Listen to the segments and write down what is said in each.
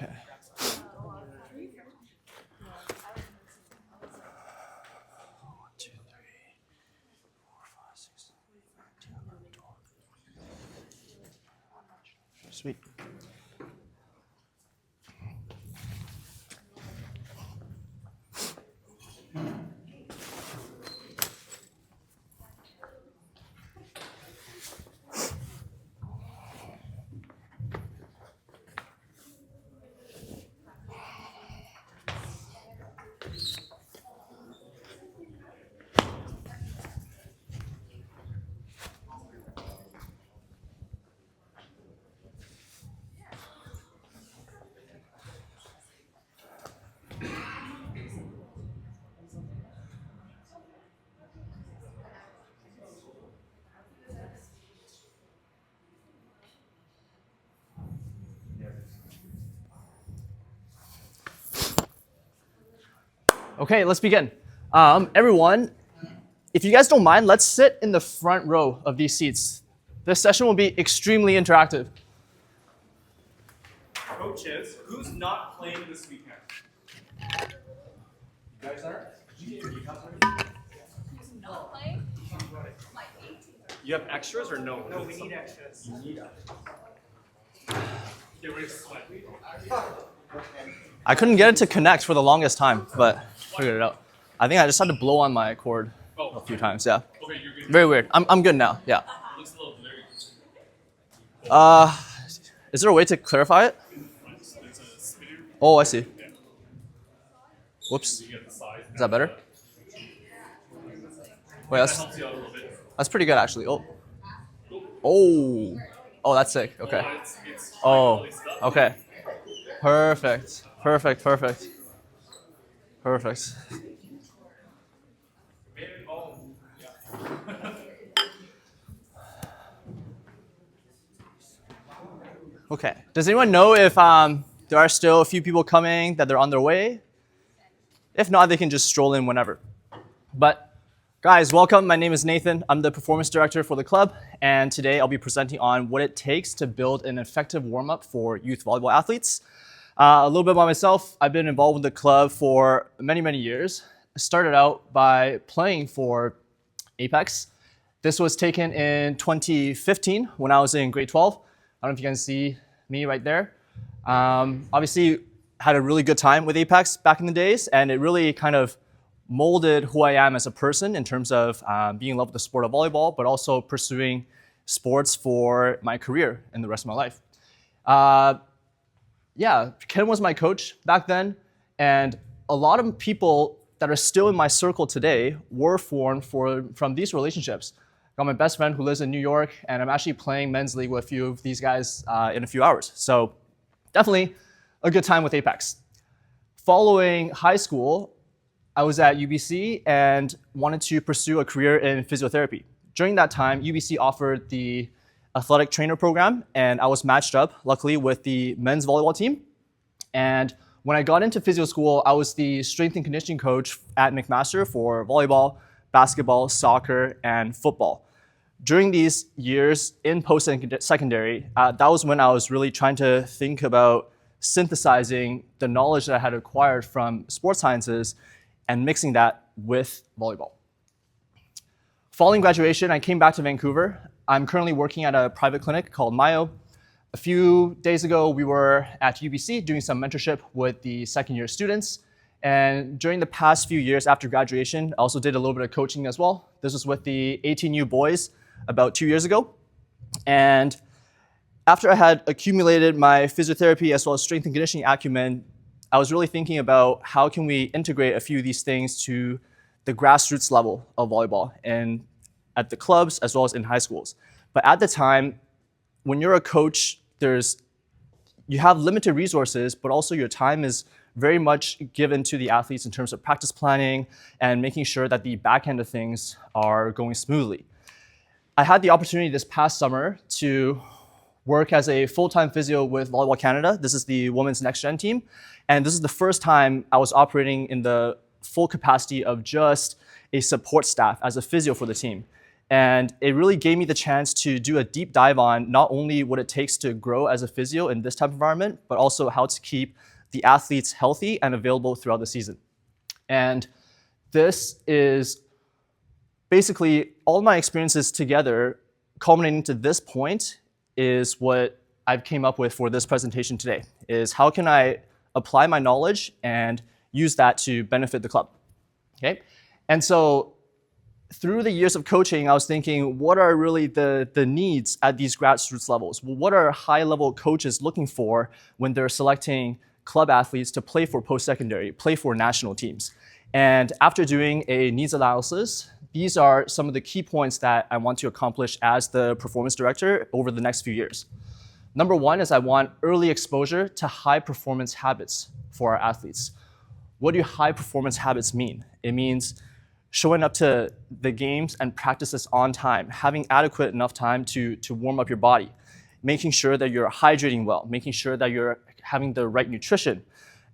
Okay. Sweet. Okay, let's begin. Everyone, if you guys don't mind, let's sit in the front row of these seats. This session will be extremely interactive. Coaches, who's not playing this weekend? You guys are? Who's not playing? Like 18. You have extras or no? No, we need extras. You need extras. Get ready to sweat. I couldn't get it to connect for the longest time, but figured it out. I think I just had to blow on my cord a few times, yeah. Okay, you're good. Very weird. I'm good now, yeah. Looks a little blurry. Is there a way to clarify it? It's a spinner. Oh, I see. Yeah. Whoops. You get the size. Is that better? Wait, That helps you out a little bit. that's pretty good actually. Oh. Oh. Oh, that's sick. Okay. It's Oh, high-quality stuff. okay. Perfect. Perfect. Perfect. Perfect. Oh, yeah. Okay. Does anyone know if there are still a few people coming, that they're on their way? If not, they can just stroll in whenever. But guys, welcome. My name is Nathan. I'm the performance director for the club, and today I'll be presenting on what it takes to build an effective warm-up for youth volleyball athletes. A little bit about myself. I've been involved with the club for many, many years. I started out by playing for Apex. This was taken in 2015 when I was in grade 12. I don't know if you can see me right there. Obviously, had a really good time with Apex back in the days, and it really kind of molded who I am as a person in terms of being in love with the sport of volleyball, but also pursuing sports for my career and the rest of my life. Yeah, Ken was my coach back then, and a lot of people that are still in my circle today were formed from these relationships. Got my best friend who lives in New York, and I'm actually playing men's league with a few of these guys in a few hours. So definitely a good time with Apex. Following high school, I was at UBC and wanted to pursue a career in physiotherapy. During that time, UBC offered the athletic trainer program, and I was matched up, luckily, with the men's volleyball team. And when I got into physio school, I was the strength and conditioning coach at McMaster for volleyball, basketball, soccer, and football. During these years in post-secondary, that was when I was really trying to think about synthesizing the knowledge that I had acquired from sports sciences and mixing that with volleyball. Following graduation, I came back to Vancouver. I'm currently working at a private clinic called Mayo. A few days ago, we were at UBC doing some mentorship with the second-year students. And during the past few years after graduation, I also did a little bit of coaching as well. This was with the 18U boys about 2 years ago. And after I had accumulated my physiotherapy as well as strength and conditioning acumen, I was really thinking about how can we integrate a few of these things to the grassroots level of volleyball and at the clubs as well as in high schools. But at the time, when you're a coach, you have limited resources, but also your time is very much given to the athletes in terms of practice planning and making sure that the back end of things are going smoothly. I had the opportunity this past summer to work as a full-time physio with Volleyball Canada. This is the women's next gen team. And this is the first time I was operating in the full capacity of just a support staff as a physio for the team. And it really gave me the chance to do a deep dive on not only what it takes to grow as a physio in this type of environment, but also how to keep the athletes healthy and available throughout the season. And this is basically all my experiences together culminating to this point is what I've came up with for this presentation today, is how can I apply my knowledge and use that to benefit the club, okay? And so through the years of coaching, I was thinking, what are really the needs at these grassroots levels? Well, what are high-level coaches looking for when they're selecting club athletes to play for post-secondary, play for national teams? And after doing a needs analysis, these are some of the key points that I want to accomplish as the performance director over the next few years. Number one is I want early exposure to high performance habits for our athletes. What do high performance habits mean? It means showing up to the games and practices on time, having adequate enough time to warm up your body, making sure that you're hydrating well, making sure that you're having the right nutrition,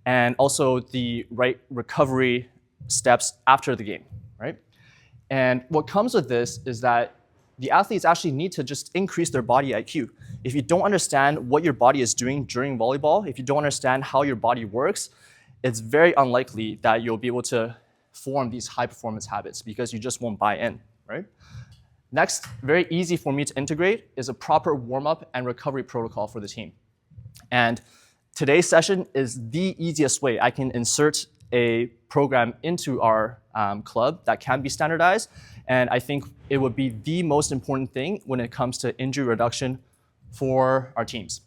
and also the right recovery steps after the game, right? And what comes with this is that the athletes actually need to just increase their body IQ. If you don't understand what your body is doing during volleyball, if you don't understand how your body works, it's very unlikely that you'll be able to form these high performance habits because you just won't buy in, right? Next, very easy for me to integrate is a proper warm-up and recovery protocol for the team. And today's session is the easiest way I can insert a program into our club that can be standardized. And I think it would be the most important thing when it comes to injury reduction for our teams.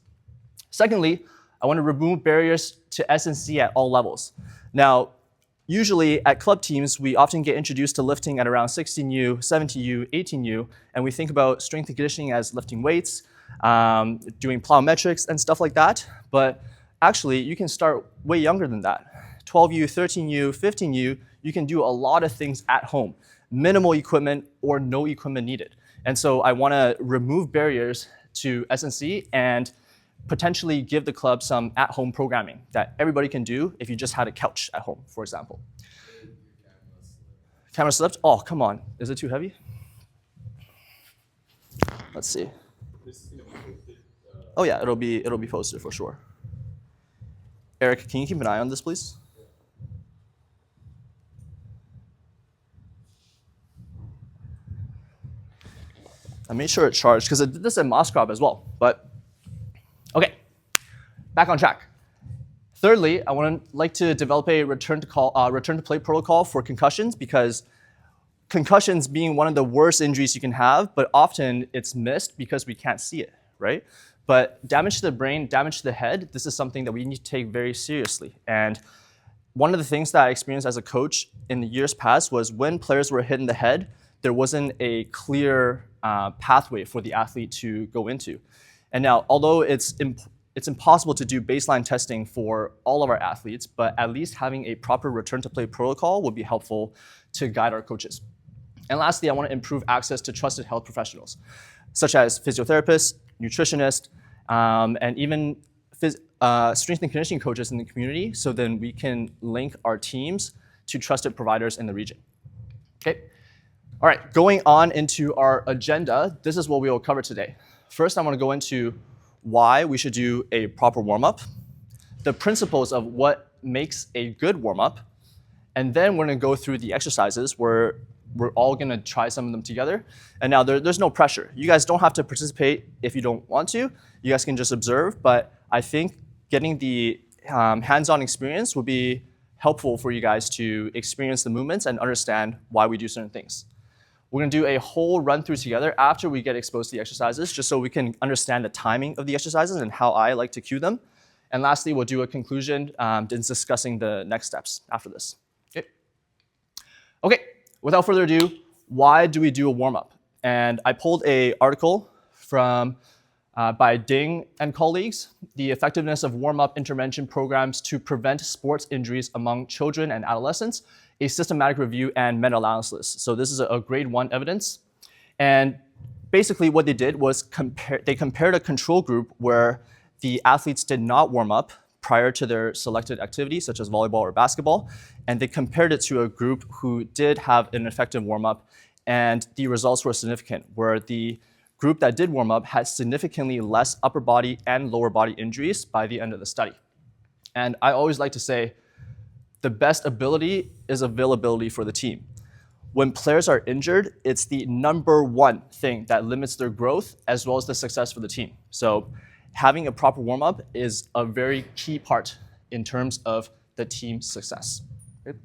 Secondly, I want to remove barriers to S&C at all levels. Now, usually at club teams, we often get introduced to lifting at around 16U, 17U, 18U, and we think about strength and conditioning as lifting weights, doing plyometrics and stuff like that. But actually, you can start way younger than that. 12U, 13U, 15U, you can do a lot of things at home, minimal equipment or no equipment needed. And so I want to remove barriers to S&C and potentially give the club some at-home programming that everybody can do if you just had a couch at home, for example. Camera slipped? Oh, come on. Is it too heavy? Let's see. Oh yeah, it'll be posted for sure. Eric, can you keep an eye on this, please? I made sure it charged because it did this at Moscrop as well, but okay, back on track. Thirdly, I would like to develop a return to play protocol for concussions, because concussions being one of the worst injuries you can have, but often it's missed because we can't see it, right? But damage to the brain, damage to the head, this is something that we need to take very seriously. And one of the things that I experienced as a coach in the years past was when players were hit in the head, there wasn't a clear pathway for the athlete to go into. And now, although it's impossible to do baseline testing for all of our athletes, but at least having a proper return to play protocol would be helpful to guide our coaches. And lastly, I want to improve access to trusted health professionals, such as physiotherapists, nutritionists, and even strength and conditioning coaches in the community, so then we can link our teams to trusted providers in the region. Okay. All right, going on into our agenda, this is what we will cover today. First, I want to go into why we should do a proper warm-up, the principles of what makes a good warm-up, and then we're going to go through the exercises where we're all going to try some of them together. And now there's no pressure. You guys don't have to participate if you don't want to. You guys can just observe, but I think getting the hands-on experience would be helpful for you guys to experience the movements and understand why we do certain things. We're going to do a whole run-through together after we get exposed to the exercises, just so we can understand the timing of the exercises and how I like to cue them. And lastly, we'll do a conclusion discussing the next steps after this. Okay, without further ado, why do we do a warm-up? And I pulled an article from by Ding and colleagues, The Effectiveness of Warm-Up Intervention Programs to Prevent Sports Injuries Among Children and Adolescents, a Systematic Review and Meta-Analysis. So this is a grade 1 evidence. And basically what they did was they compared a control group where the athletes did not warm up prior to their selected activity, such as volleyball or basketball, and they compared it to a group who did have an effective warm-up and the results were significant, where the group that did warm up had significantly less upper body and lower body injuries by the end of the study. And I always like to say, the best ability is availability for the team. When players are injured, it's the number one thing that limits their growth as well as the success for the team. So having a proper warm-up is a very key part in terms of the team's success. Okay?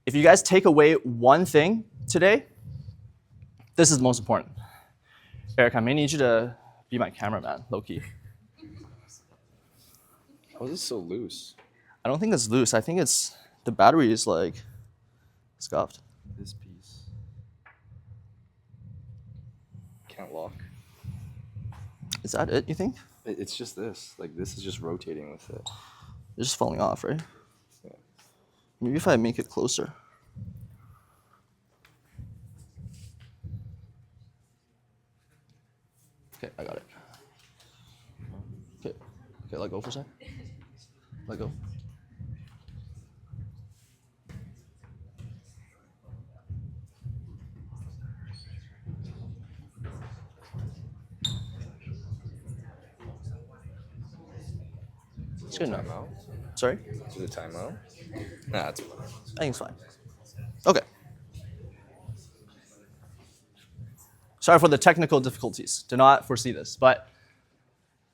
If you guys take away one thing today, this is the most important. Eric, I may need you to be my cameraman, low-key. How is this so loose? I don't think it's loose. I think it's the battery is like scuffed. This piece. Can't lock. Is that it, you think? It's just this. Like, this is just rotating with it. It's just falling off, right? Yeah. Maybe if I make it closer. Okay, I got it. Okay, let go for a sec. Let go. It's good enough. Timeout? Sorry? Is it a timeout? Nah, it's fine. I think it's fine. Okay. Sorry for the technical difficulties. Did not foresee this. But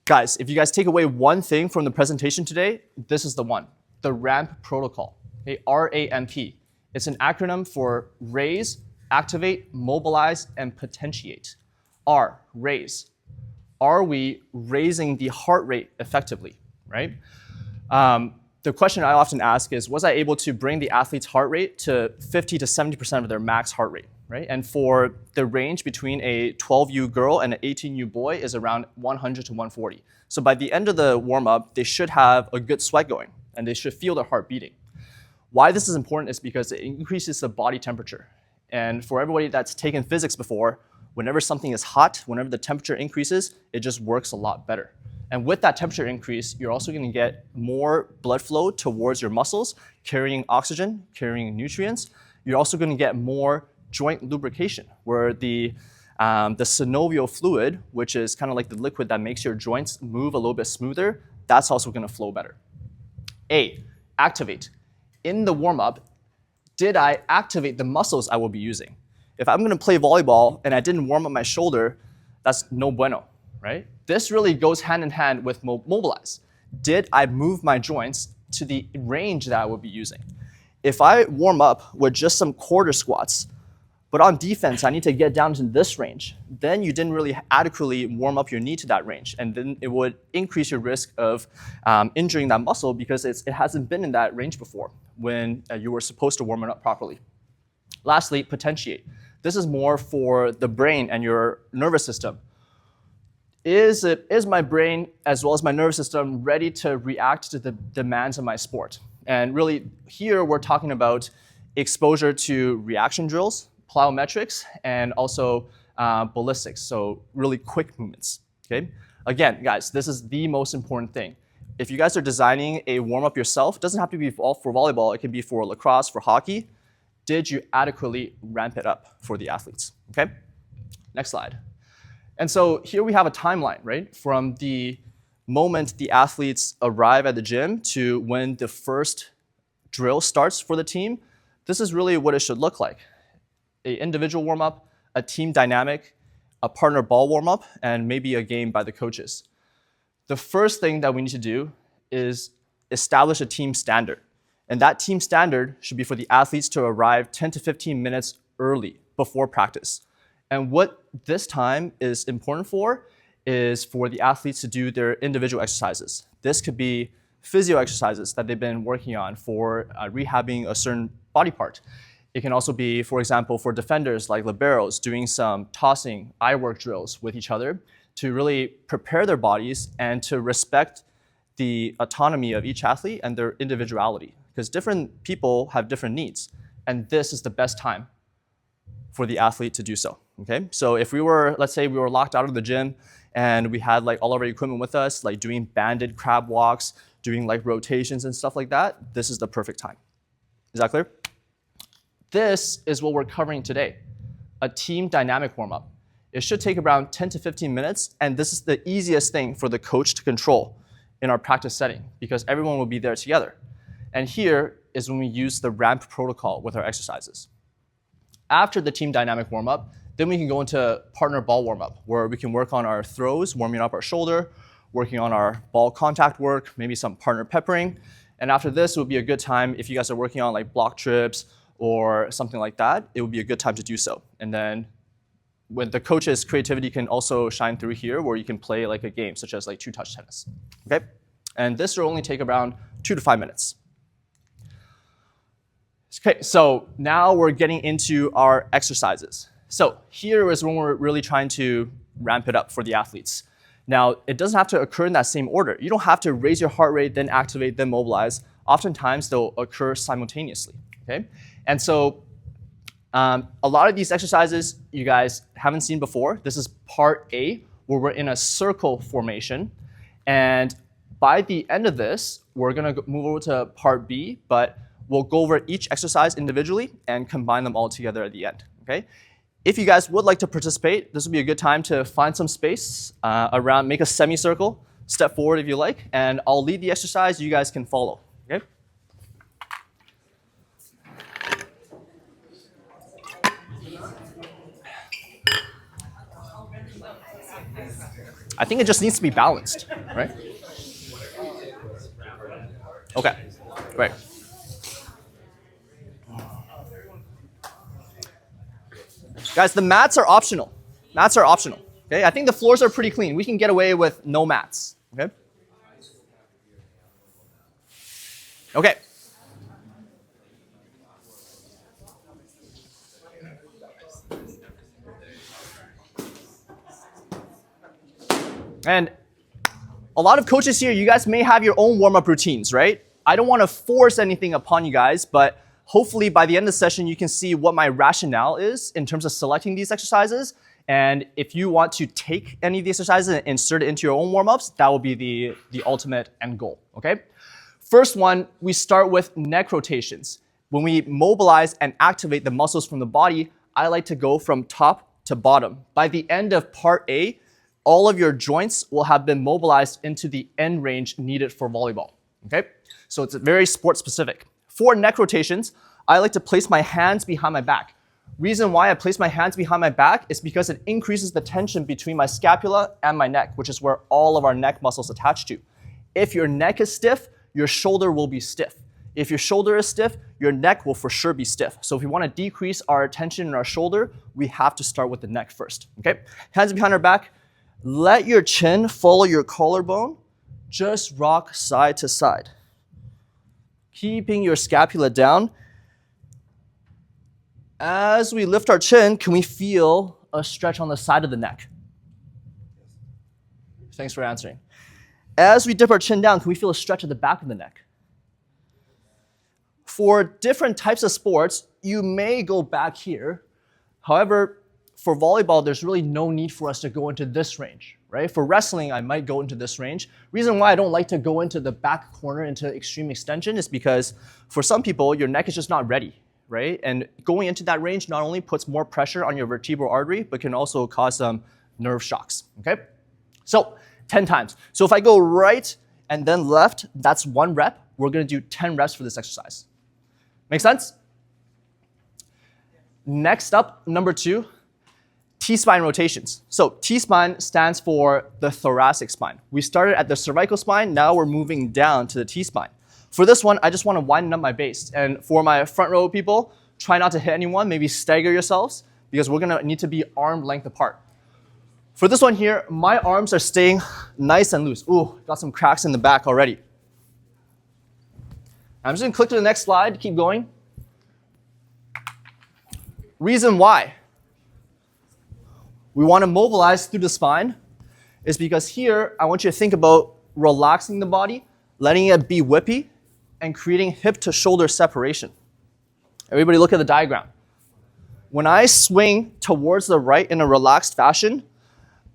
guys, if you guys take away one thing from the presentation today, this is the one. The RAMP protocol. Okay, R-A-M-P. It's an acronym for raise, activate, mobilize, and potentiate. R, raise. Are we raising the heart rate effectively, right? The question I often ask is, was I able to bring the athlete's heart rate to 50 to 70% of their max heart rate, right? And for the range between a 12U girl and an 18U boy is around 100 to 140. So by the end of the warm-up, they should have a good sweat going, and they should feel their heart beating. Why this is important is because it increases the body temperature. And for everybody that's taken physics before, whenever something is hot, whenever the temperature increases, it just works a lot better. And with that temperature increase, you're also going to get more blood flow towards your muscles, carrying oxygen, carrying nutrients. You're also going to get more joint lubrication, where the synovial fluid, which is kind of like the liquid that makes your joints move a little bit smoother, that's also going to flow better. A, activate. In the warm-up, did I activate the muscles I will be using? If I'm going to play volleyball and I didn't warm up my shoulder, that's no bueno, right? This really goes hand in hand with mobilize. Did I move my joints to the range that I will be using? If I warm up with just some quarter squats, but on defense I need to get down to this range, then you didn't really adequately warm up your knee to that range, and then it would increase your risk of injuring that muscle because it hasn't been in that range before when you were supposed to warm it up properly. Lastly, potentiate. This is more for the brain and your nervous system. Is my brain as well as my nervous system ready to react to the demands of my sport? And really, here we're talking about exposure to reaction drills, plyometrics, and also ballistics, so really quick movements. Okay? Again, guys, this is the most important thing. If you guys are designing a warm-up yourself, it doesn't have to be for volleyball, it can be for lacrosse, for hockey. Did you adequately ramp it up for the athletes? Okay? Next slide. And so here we have a timeline, right? From the moment the athletes arrive at the gym to when the first drill starts for the team. This is really what it should look like. An individual warm-up, a team dynamic, a partner ball warm-up, and maybe a game by the coaches. The first thing that we need to do is establish a team standard. And that team standard should be for the athletes to arrive 10 to 15 minutes early before practice. And what this time is important for is for the athletes to do their individual exercises. This could be physio exercises that they've been working on for rehabbing a certain body part. It can also be, for example, for defenders like liberos, doing some tossing, eye work drills with each other to really prepare their bodies and to respect the autonomy of each athlete and their individuality. Because different people have different needs. And this is the best time for the athlete to do so. Okay? So if we were, let's say we were locked out of the gym and we had like all of our equipment with us, like doing banded crab walks, doing like rotations and stuff like that, this is the perfect time. Is that clear? This is what we're covering today, a team dynamic warm-up. It should take around 10 to 15 minutes, and this is the easiest thing for the coach to control in our practice setting because everyone will be there together. And here is when we use the ramp protocol with our exercises. After the team dynamic warm-up, then we can go into partner ball warm-up, where we can work on our throws, warming up our shoulder, working on our ball contact work, maybe some partner peppering. And after this, it would be a good time if you guys are working on like block trips or something like that, it would be a good time to do so. And then when the coach's creativity can also shine through here, where you can play like a game, such as like two-touch tennis, okay? And this will only take around 2 to 5 minutes. Okay, so now we're getting into our exercises. So here is when we're really trying to ramp it up for the athletes. Now, it doesn't have to occur in that same order. You don't have to raise your heart rate, then activate, then mobilize. Oftentimes, they'll occur simultaneously, okay? And so a lot of these exercises you guys haven't seen before. This is part A, where we're in a circle formation. And by the end of this, we're gonna move over to part B, but we'll go over each exercise individually and combine them all together at the end, okay? If you guys would like to participate, this would be a good time to find some space around, make a semicircle, step forward if you like, and I'll lead the exercise, you guys can follow, okay? I think it just needs to be balanced, right? Okay, right. Guys, the mats are optional. Mats are optional, okay? I think the floors are pretty clean. We can get away with no mats, okay? Okay. And a lot of coaches here, you guys may have your own warm-up routines, right? I don't want to force anything upon you guys, but hopefully by the end of the session, you can see what my rationale is in terms of selecting these exercises. And if you want to take any of the exercises and insert it into your own warm-ups, that will be the ultimate end goal, okay? First one, we start with neck rotations. When we mobilize and activate the muscles from the body, I like to go from top to bottom. By the end of part A, all of your joints will have been mobilized into the end range needed for volleyball, okay? So it's very sport specific. For neck rotations, I like to place my hands behind my back. Reason why I place my hands behind my back is because it increases the tension between my scapula and my neck, which is where all of our neck muscles attach to. If your neck is stiff, your shoulder will be stiff. If your shoulder is stiff, your neck will for sure be stiff. So if we want to decrease our tension in our shoulder, we have to start with the neck first, okay? Hands behind our back. Let your chin follow your collarbone. Just rock side to side. Keeping your scapula down. As we lift our chin, can we feel a stretch on the side of the neck? Thanks for answering. As we dip our chin down, can we feel a stretch at the back of the neck? For different types of sports, you may go back here. However, for volleyball, there's really no need for us to go into this range, right? For wrestling, I might go into this range. Reason why I don't like to go into the back corner into extreme extension is because for some people, your neck is just not ready, right? And going into that range not only puts more pressure on your vertebral artery, but can also cause some nerve shocks, okay? So 10 times. So if I go right and then left, that's 1 rep. We're gonna do 10 reps for this exercise. Make sense? Next up, number 2, T-spine rotations. So T-spine stands for the thoracic spine. We started at the cervical spine, now we're moving down to the T-spine. For this one, I just want to widen up my base. And for my front row people, try not to hit anyone, maybe stagger yourselves, because we're gonna need to be arm length apart. For this one here, my arms are staying nice and loose. Ooh, got some cracks in the back already. I'm just gonna click to the next slide, keep going. Reason why we want to mobilize through the spine is because here, I want you to think about relaxing the body, letting it be whippy, and creating hip to shoulder separation. Everybody look at the diagram. When I swing towards the right in a relaxed fashion,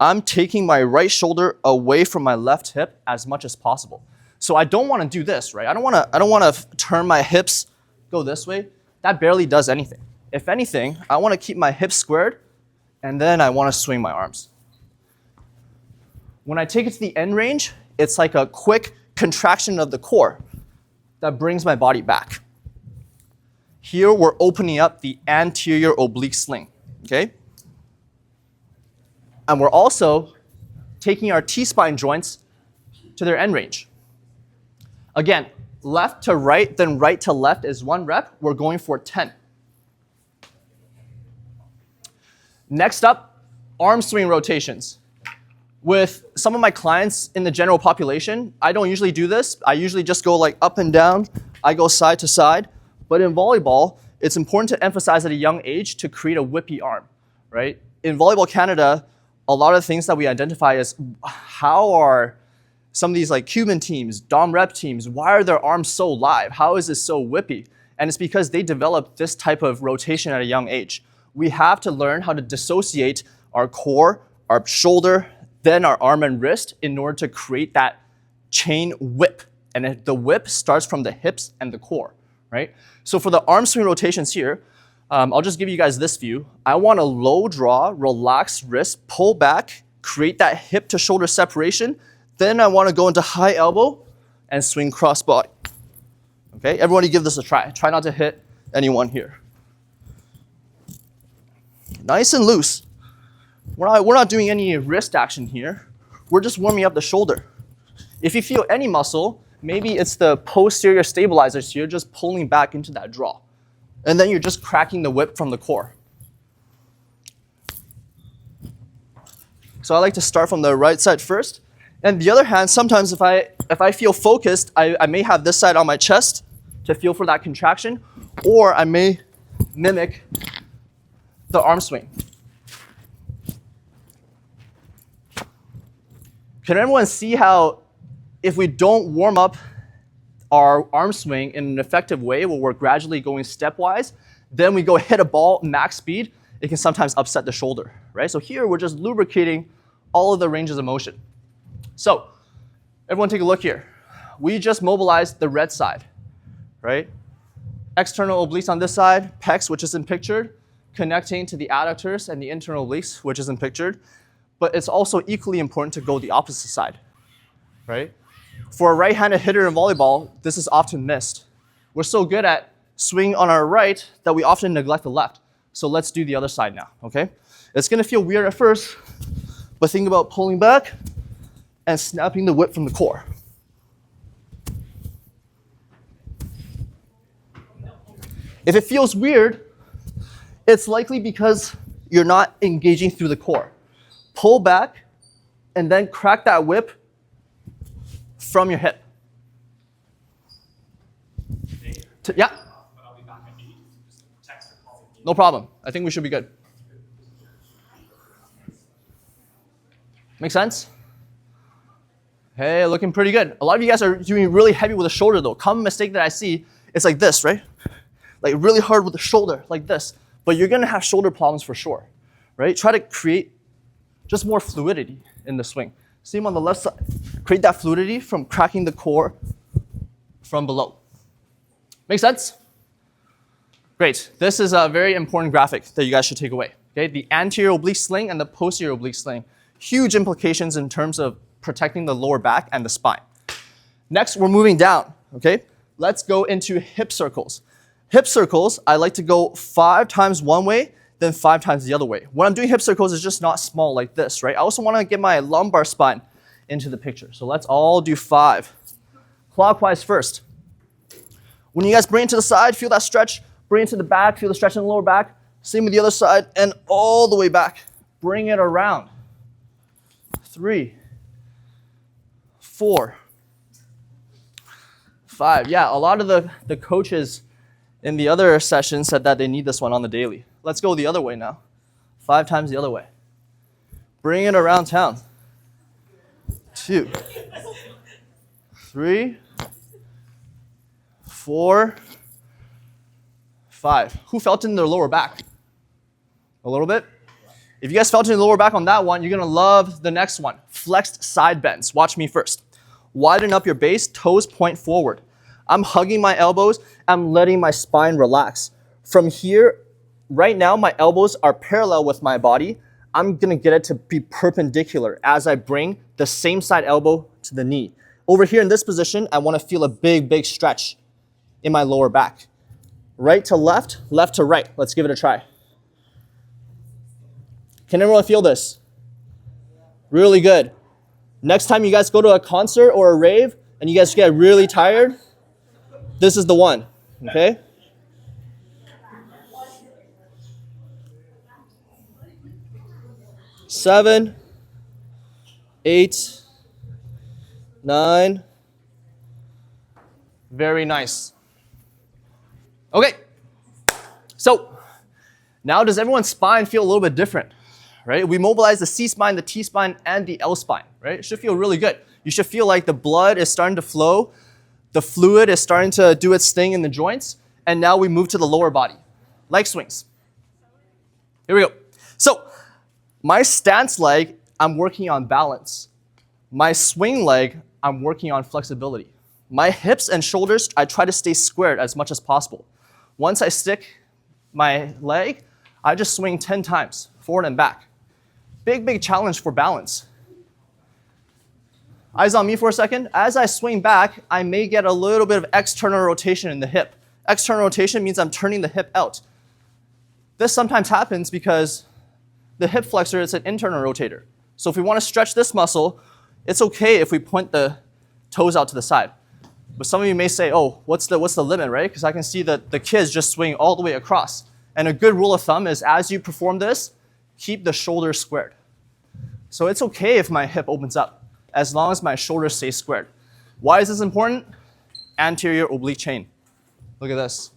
I'm taking my right shoulder away from my left hip as much as possible. So I don't want to do this, right? I don't want to turn my hips, go this way, that barely does anything. If anything, I want to keep my hips squared, and then I want to swing my arms. When I take it to the end range, it's like a quick contraction of the core that brings my body back. Here, we're opening up the anterior oblique sling, okay? And we're also taking our T-spine joints to their end range. Again, left to right, then right to left is 1 rep. We're going for 10. Next up, arm swing rotations. With some of my clients in the general population, I don't usually do this. I usually just go like up and down. I go side to side. But in volleyball, it's important to emphasize at a young age to create a whippy arm, right? In Volleyball Canada, a lot of things that we identify as how are some of these like Cuban teams, Dom rep teams, why are their arms so live? How is this so whippy? And it's because they developed this type of rotation at a young age. We have to learn how to dissociate our core, our shoulder, then our arm and wrist in order to create that chain whip. And the whip starts from the hips and the core, right? So for the arm swing rotations here, I'll just give you guys this view. I want a low draw, relaxed wrist, pull back, create that hip to shoulder separation. Then I want to go into high elbow and swing cross body. Okay, everybody give this a try. Try not to hit anyone here. Nice and loose. We're not doing any wrist action here. We're just warming up the shoulder. If you feel any muscle, maybe it's the posterior stabilizers here just pulling back into that draw. And then you're just cracking the whip from the core. So I like to start from the right side first. And the other hand, sometimes if I feel focused, I may have this side on my chest to feel for that contraction, or I may mimic the arm swing. Can everyone see how if we don't warm up our arm swing in an effective way where we're gradually going stepwise, then we go hit a ball max speed, it can sometimes upset the shoulder, right? So here we're just lubricating all of the ranges of motion. So everyone take a look here. We just mobilized the red side, right? External obliques on this side, pecs, which isn't pictured, connecting to the adductors and the internal obliques, which isn't pictured. But it's also equally important to go the opposite side, right? For a right-handed hitter in volleyball, this is often missed. We're so good at swing on our right that we often neglect the left. So let's do the other side now, okay? It's gonna feel weird at first, but think about pulling back and snapping the whip from the core. If it feels weird, it's likely because you're not engaging through the core. Pull back and then crack that whip from your hip. Yeah? But I'll be back at 8. Just text or call me. No problem. I think we should be good. Make sense? Hey, looking pretty good. A lot of you guys are doing really heavy with the shoulder though. Common mistake that I see is like this, right? Like really hard with the shoulder, like this. But you're gonna have shoulder problems for sure, right? Try to create just more fluidity in the swing. Same on the left side. Create that fluidity from cracking the core from below. Make sense? Great. This is a very important graphic that you guys should take away. Okay, the anterior oblique sling and the posterior oblique sling. Huge implications in terms of protecting the lower back and the spine. Next, we're moving down. Okay, let's go into hip circles. Hip circles, I like to go 5 times one way, then 5 times the other way. When I'm doing hip circles, it's just not small like this, right? I also want to get my lumbar spine into the picture. So let's all do 5. Clockwise first. When you guys bring it to the side, feel that stretch. Bring it to the back, feel the stretch in the lower back. Same with the other side, and all the way back. Bring it around. 3, 4, 5. Yeah, a lot of the coaches in the other session said that they need this one on the daily. Let's go the other way now. 5 times the other way. Bring it around town. 2, 3, 4, 5. Who felt it in their lower back? A little bit? If you guys felt it in the lower back on that one, you're gonna love the next one. Flexed side bends. Watch me first. Widen up your base, toes point forward. I'm hugging my elbows, I'm letting my spine relax. From here, right now, my elbows are parallel with my body. I'm gonna get it to be perpendicular as I bring the same side elbow to the knee. Over here in this position, I wanna feel a big, big stretch in my lower back. Right to left to right. Let's give it a try. Can everyone feel this? Really good. Next time you guys go to a concert or a rave and you guys get really tired, this is the one, okay? Seven, 8, 9. Very nice. Okay, so now does everyone's spine feel a little bit different, right? We mobilize the C-spine, the T-spine, and the L-spine, right? It should feel really good. You should feel like the blood is starting to flow, the fluid is starting to do its thing in the joints, and now we move to the lower body. Leg swings. Here we go. So my stance leg, I'm working on balance. My swing leg, I'm working on flexibility. My hips and shoulders, I try to stay squared as much as possible. Once I stick my leg, I just swing 10 times, forward and back. Big, big challenge for balance. Eyes on me for a second. As I swing back, I may get a little bit of external rotation in the hip. External rotation means I'm turning the hip out. This sometimes happens because the hip flexor is an internal rotator. So if we want to stretch this muscle, it's okay if we point the toes out to the side. But some of you may say, oh, what's the limit, right? Because I can see that the kids just swing all the way across. And a good rule of thumb is as you perform this, keep the shoulders squared. So it's okay if my hip opens up, as long as my shoulders stay squared. Why is this important? Anterior oblique chain. Look at this.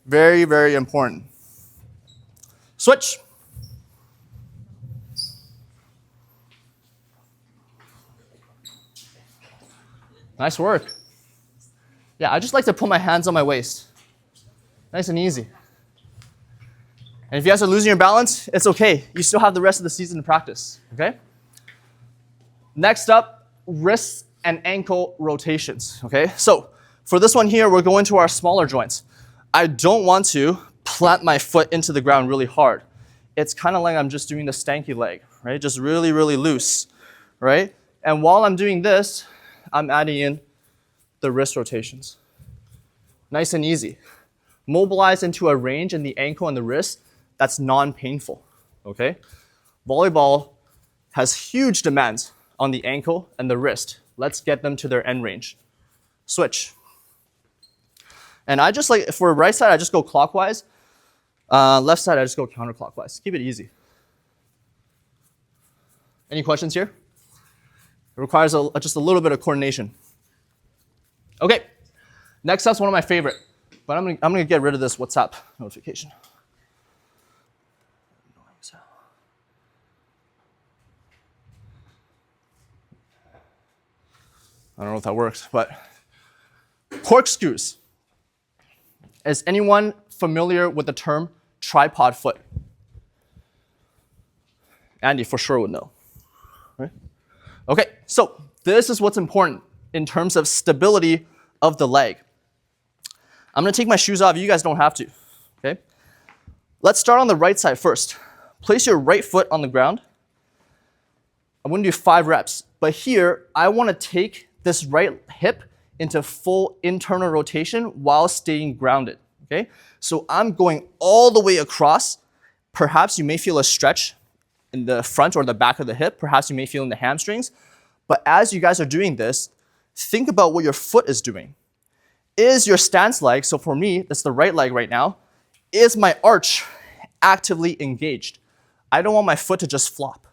Very, very important. Switch. Nice work. Yeah, I just like to put my hands on my waist. Nice and easy. And if you guys are losing your balance, it's okay. You still have the rest of the season to practice, okay? Next up, wrist and ankle rotations, okay? So for this one here, we're going to our smaller joints. I don't want to plant my foot into the ground really hard. It's kind of like I'm just doing the stanky leg, right? Just really, really loose, right? And while I'm doing this, I'm adding in the wrist rotations. Nice and easy. Mobilize into a range in the ankle and the wrist that's non-painful, okay? Volleyball has huge demands on the ankle and the wrist. Let's get them to their end range. Switch. And I just like, for right side, I just go clockwise. Left side, I just go counterclockwise. Keep it easy. Any questions here? It requires just a little bit of coordination. Okay, next up's one of my favorite, but I'm gonna get rid of this WhatsApp notification. I don't know if that works, but corkscrews. Is anyone familiar with the term tripod foot? Andy for sure would know, right? Okay, so this is what's important in terms of stability of the leg. I'm gonna take my shoes off, you guys don't have to, okay? Let's start on the right side first. Place your right foot on the ground. I'm gonna do 5 reps, but here, I wanna take this right hip into full internal rotation while staying grounded, okay? So I'm going all the way across. Perhaps you may feel a stretch in the front or the back of the hip. Perhaps you may feel in the hamstrings. But as you guys are doing this, think about what your foot is doing. Is your stance leg, so for me, that's the right leg right now, is my arch actively engaged? I don't want my foot to just flop.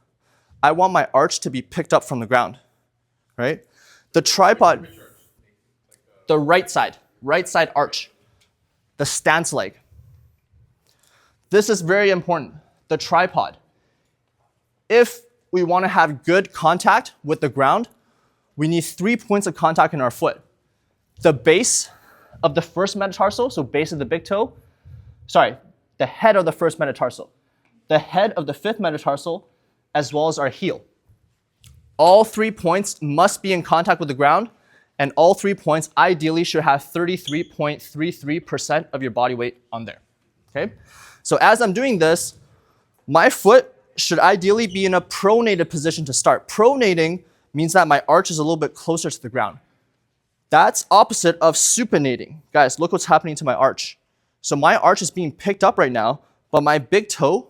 I want my arch to be picked up from the ground, right? The tripod, the right side arch, the stance leg. This is very important, the tripod. If we want to have good contact with the ground, we need 3 points of contact in our foot. The base of the first metatarsal, so base of the big toe, the head of the first metatarsal, the head of the 5th metatarsal, as well as our heel. All 3 points must be in contact with the ground, and all 3 points ideally should have 33.33% of your body weight on there, okay? So as I'm doing this, my foot should ideally be in a pronated position to start. Pronating means that my arch is a little bit closer to the ground. That's opposite of supinating. Guys, look what's happening to my arch. So my arch is being picked up right now, but my big toe,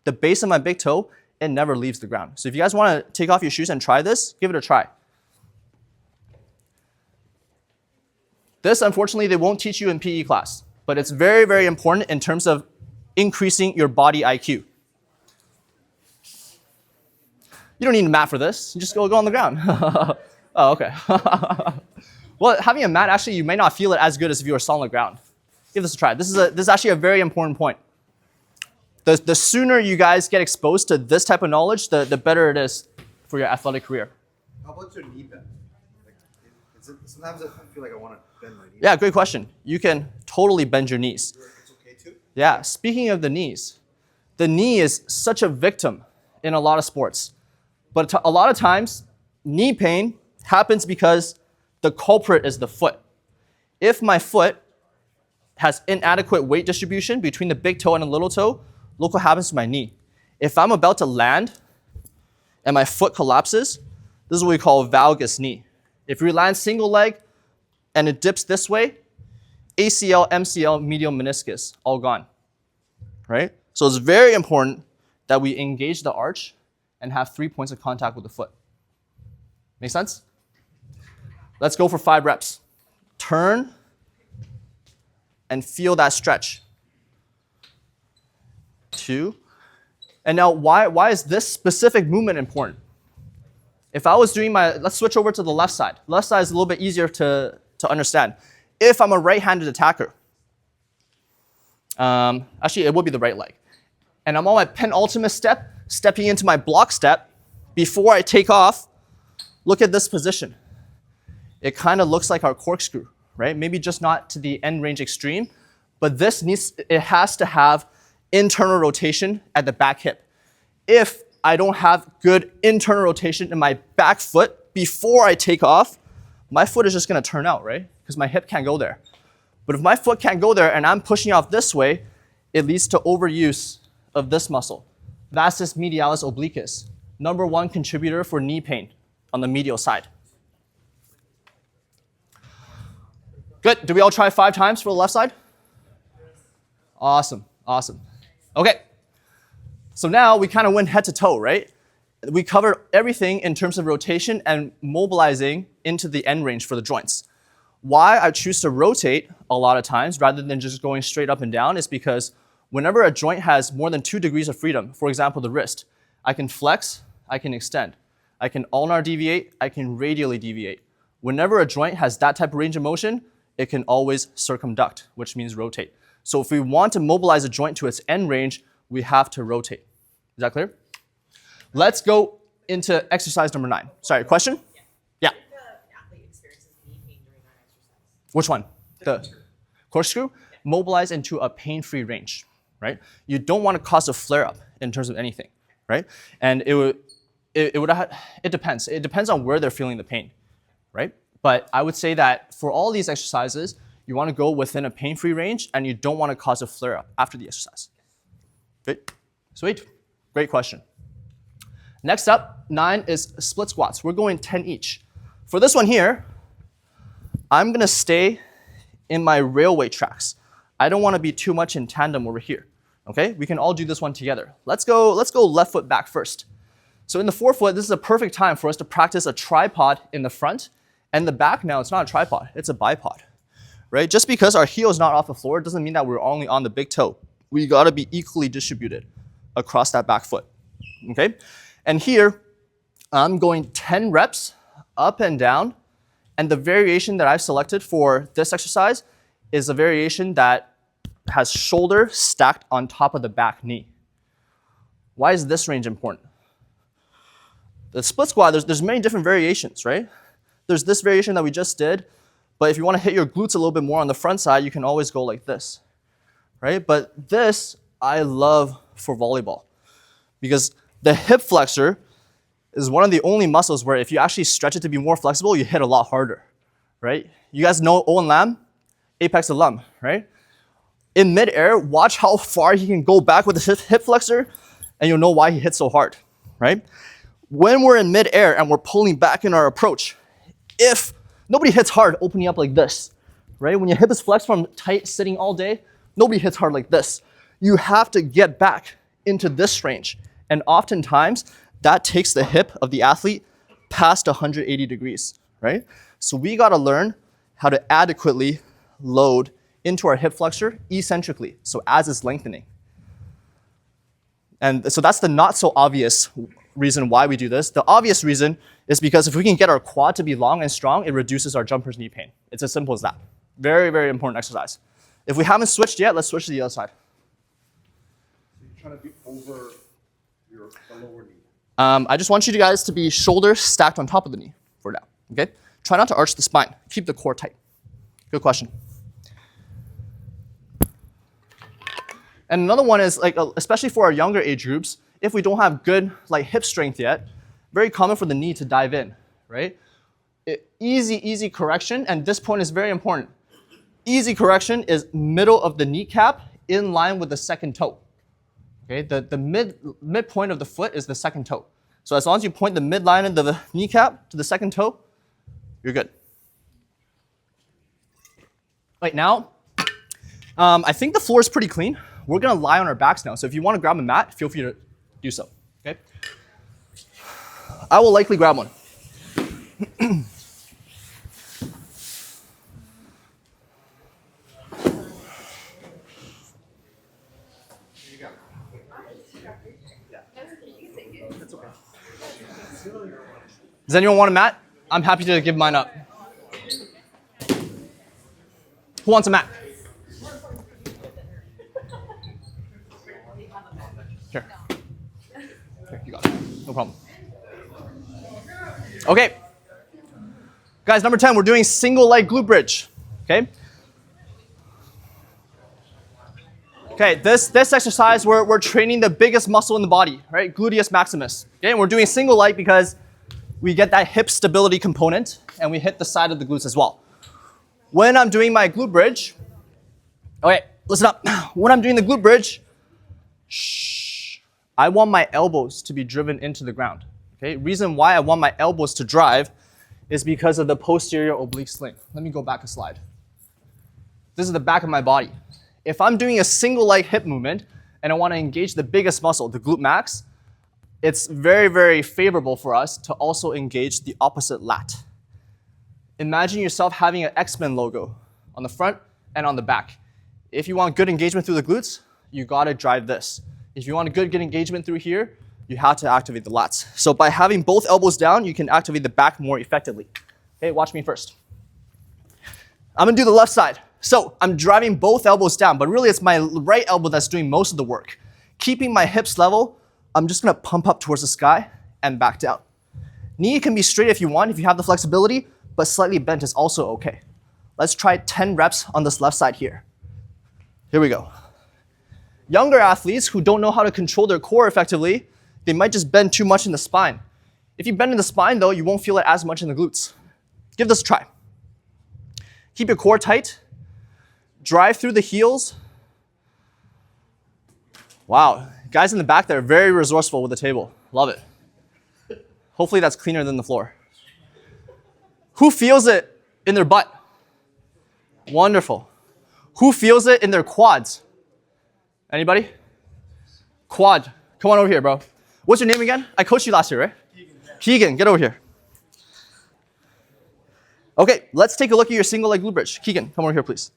the base of my big toe, it never leaves the ground. So if you guys want to take off your shoes and try this, give it a try. This, unfortunately, they won't teach you in PE class, but it's very, very important in terms of increasing your body IQ. You don't need a mat for this. You just go on the ground. Oh, okay. Well, having a mat, actually, you may not feel it as good as if you were still on the ground. Give this a try. This is actually a very important point. The sooner you guys get exposed to this type of knowledge, the better it is for your athletic career. How about your knee bend? Sometimes I feel like I want to bend my knee. Yeah, great question. You can totally bend your knees. It's okay too? Yeah, speaking of the knee is such a victim in a lot of sports. But a lot of times, knee pain happens because the culprit is the foot. If my foot has inadequate weight distribution between the big toe and the little toe, look what happens to my knee. If I'm about to land and my foot collapses, this is what we call a valgus knee. If you land single leg and it dips this way, ACL, MCL, medial meniscus, all gone, right? So it's very important that we engage the arch and have 3 points of contact with the foot. Make sense? Let's go for 5 reps. Turn and feel that stretch. 2. And now why is this specific movement important? If I was doing let's switch over to the left side. Left side is a little bit easier to understand. If I'm a right-handed attacker, actually it would be the right leg. And I'm on my penultimate step, stepping into my block step. Before I take off, look at this position. It kind of looks like our corkscrew, right? Maybe just not to the end range extreme, but it has to have internal rotation at the back hip. If I don't have good internal rotation in my back foot before I take off, my foot is just going to turn out, right? Because my hip can't go there. But if my foot can't go there and I'm pushing off this way, it leads to overuse of this muscle, vastus medialis obliquus, #1 contributor for knee pain on the medial side. Good. Did we all try 5 times for the left side? Awesome. Awesome. Okay. So now we kind of went head to toe, right? We covered everything in terms of rotation and mobilizing into the end range for the joints. Why I choose to rotate a lot of times rather than just going straight up and down is because whenever a joint has more than 2 degrees of freedom, for example, the wrist, I can flex, I can extend. I can ulnar deviate, I can radially deviate. Whenever a joint has that type of range of motion, it can always circumduct, which means rotate. So if we want to mobilize a joint to its end range, we have to rotate. Is that clear? Let's go into exercise number 9. Sorry, question? Yeah. The athlete experiences knee pain during that exercise. Which one? The corkscrew? Mobilize into a pain-free range, right? You don't want to cause a flare-up in terms of anything, right? And it depends. It depends on where they're feeling the pain, right? But I would say that for all these exercises, you want to go within a pain-free range and you don't want to cause a flare-up after the exercise. Great. Sweet. Great question. Next up, 9 is split squats. We're going 10 each. For this one here, I'm going to stay in my railway tracks. I don't want to be too much in tandem over here. Okay? We can all do this one together. Let's go left foot back first. So in the forefoot, this is a perfect time for us to practice a tripod in the front. And the back now, it's not a tripod, it's a bipod. Right? Just because our heel is not off the floor doesn't mean that we're only on the big toe. We got to be equally distributed across that back foot. Okay? And here, I'm going 10 reps up and down. And the variation that I've selected for this exercise is a variation that has shoulder stacked on top of the back knee. Why is this range important? The split squat, there's many different variations, right? There's this variation that we just did, but if you want to hit your glutes a little bit more on the front side, you can always go like this, right? But this, I love for volleyball because the hip flexor is one of the only muscles where if you actually stretch it to be more flexible, you hit a lot harder, right? You guys know Owen Lam, Apex alum, right? In midair, watch how far he can go back with his hip flexor, and you'll know why he hits so hard, right? When we're in midair and we're pulling back in our approach, if nobody hits hard opening up like this, right? When your hip is flexed from tight sitting all day, nobody hits hard like this. You have to get back into this range. And oftentimes, that takes the hip of the athlete past 180 degrees, right? So we gotta learn how to adequately load into our hip flexor eccentrically, so as it's lengthening. And so that's the not so obvious reason why we do this. The obvious reason is because if we can get our quad to be long and strong, it reduces our jumper's knee pain. It's as simple as that. Very, very important exercise. If we haven't switched yet, let's switch to the other side. So you're trying to be over the lower knee. I just want you guys to be shoulders stacked on top of the knee for now, okay? Try not to arch the spine. Keep the core tight. Good question. And another one is, like, especially for our younger age groups, if we don't have good hip strength yet, very common for the knee to dive in, right? Easy correction, and this point is very important. Easy correction is middle of the kneecap in line with the second toe. Okay, the midpoint of the foot is the second toe. So as long as you point the midline of the kneecap to the second toe, you're good. Right now, I think the floor is pretty clean. We're gonna lie on our backs now. So if you wanna grab a mat, feel free to do so, okay? I will likely grab one. Does anyone want a mat? I'm happy to give mine up. Who wants a mat? Here. Here, you got it. No problem. Okay. Guys, number 10, we're doing single leg glute bridge. Okay? Okay, this exercise, we're training the biggest muscle in the body, right? Gluteus maximus. Okay, and we're doing single leg because we get that hip stability component, and we hit the side of the glutes as well. When I'm doing my glute bridge, okay, listen up. When I'm doing the glute bridge, I want my elbows to be driven into the ground. Okay, reason why I want my elbows to drive is because of the posterior oblique sling. Let me go back a slide. This is the back of my body. If I'm doing a single leg hip movement and I want to engage the biggest muscle, the glute max, it's very, very favorable for us to also engage the opposite lat. Imagine yourself having an X-Men logo on the front and on the back. If you want good engagement through the glutes, you gotta drive this. If you want a good engagement through here, you have to activate the lats. So by having both elbows down, you can activate the back more effectively. Okay, watch me first. I'm gonna do the left side. So I'm driving both elbows down, but really it's my right elbow that's doing most of the work. Keeping my hips level, I'm just gonna pump up towards the sky and back down. Knee can be straight if you want, if you have the flexibility, but slightly bent is also okay. Let's try 10 reps on this left side here. Here we go. Younger athletes who don't know how to control their core effectively, they might just bend too much in the spine. If you bend in the spine though, you won't feel it as much in the glutes. Give this a try. Keep your core tight. Drive through the heels. Wow, guys in the back there are very resourceful with the table. Love it. Hopefully that's cleaner than the floor. Who feels it in their butt? Wonderful. Who feels it in their quads? Anybody? Quad. Come on over here, bro. What's your name again? I coached you last year, right? Keegan, get over here. Okay, let's take a look at your single leg glute bridge. Keegan, come over here, please.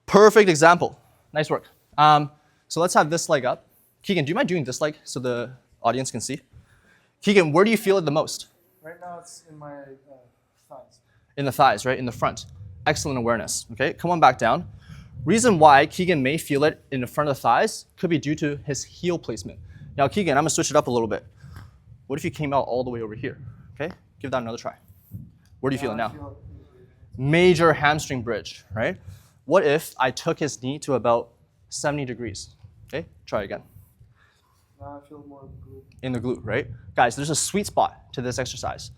Perfect example. Nice work. So let's have this leg up. Keegan, do you mind doing this leg so the audience can see? Keegan, where do you feel it the most? Right now it's in my thighs. In the thighs, right? In the front. Excellent awareness. Okay, come on back down. Reason why Keegan may feel it in the front of the thighs could be due to his heel placement. Now, Keegan, I'm gonna switch it up a little bit. What if you came out all the way over here? Okay, give that another try. Where do you feel it now? Major hamstring bridge, right? What if I took his knee to about 70 degrees? Okay, try again. Now I feel more glute. In the glute, right? Guys, there's a sweet spot to this exercise.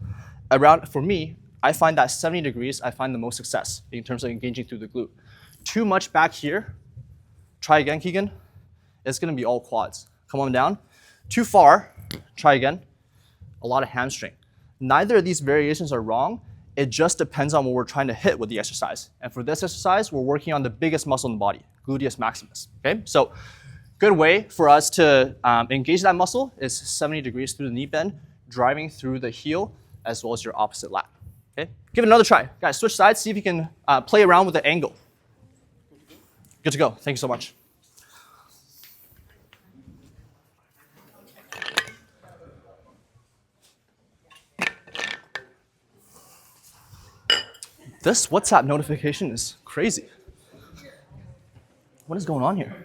Around, for me, I find that 70 degrees, I find the most success in terms of engaging through the glute. Too much back here. Try again, Keegan. It's gonna be all quads. Come on down. Too far. Try again. A lot of hamstring. Neither of these variations are wrong. It just depends on what we're trying to hit with the exercise. And for this exercise, we're working on the biggest muscle in the body, gluteus maximus. Okay, so good way for us to engage that muscle is 70 degrees through the knee bend, driving through the heel as well as your opposite lat. Okay, give it another try. Guys, switch sides, see if you can play around with the angle. Good to go. Thank you so much. This WhatsApp notification is crazy. What is going on here?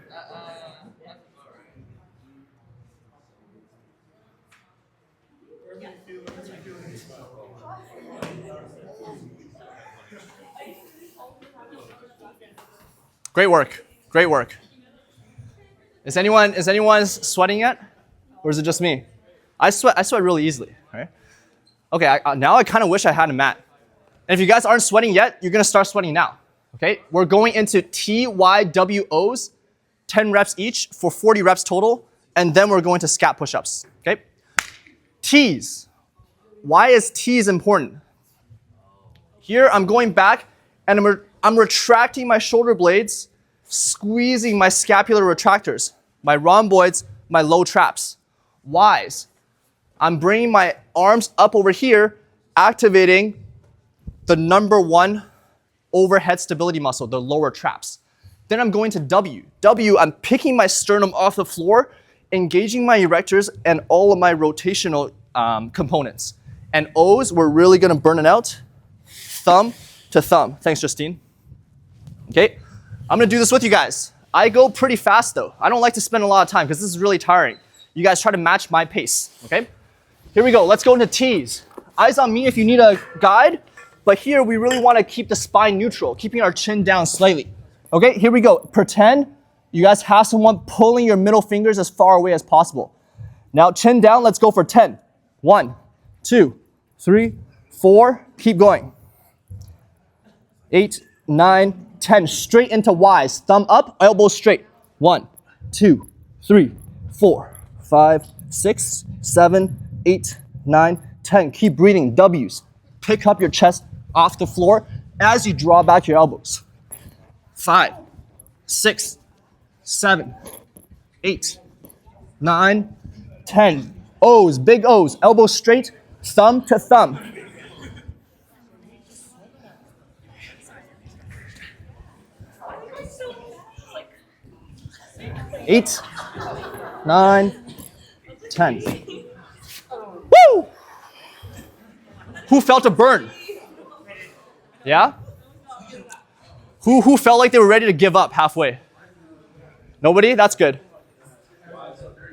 Great work. Great work. Is anyone sweating yet? Or is it just me? I sweat really easily, right? Okay, now I kind of wish I had a mat. And if you guys aren't sweating yet, you're gonna start sweating now, okay? We're going into TYWOs, 10 reps each for 40 reps total, and then we're going to scat push-ups, okay? T's. Why is T's important? Here, I'm going back, and I'm retracting my shoulder blades, squeezing my scapular retractors, my rhomboids, my low traps. Y's. I'm bringing my arms up over here, activating the number one overhead stability muscle, the lower traps. Then I'm going to W. W, I'm picking my sternum off the floor, engaging my erectors and all of my rotational components. And O's, we're really gonna burn it out, thumb to thumb. Thanks, Justine. Okay, I'm gonna do this with you guys. I go pretty fast though. I don't like to spend a lot of time because this is really tiring. You guys try to match my pace, okay? Here we go, let's go into T's. Eyes on me if you need a guide. But here, we really want to keep the spine neutral, keeping our chin down slightly. Okay, here we go. Pretend you guys have someone pulling your middle fingers as far away as possible. Now, chin down, let's go for 10. 1, 2, 3, 4. Keep going. 8, 9, 10. Straight into Y's. Thumb up, elbow straight. 1, 2, 3, 4, 5, 6, 7, 8, 9, 10. Keep breathing. W's. Pick up your chest off the floor as you draw back your elbows. 5, 6, 7, 8, 9, 10. O's, big O's, elbows straight, thumb to thumb. 8, 9, 10. Woo! Who felt a burn? Yeah? Who felt like they were ready to give up halfway? Nobody? That's good.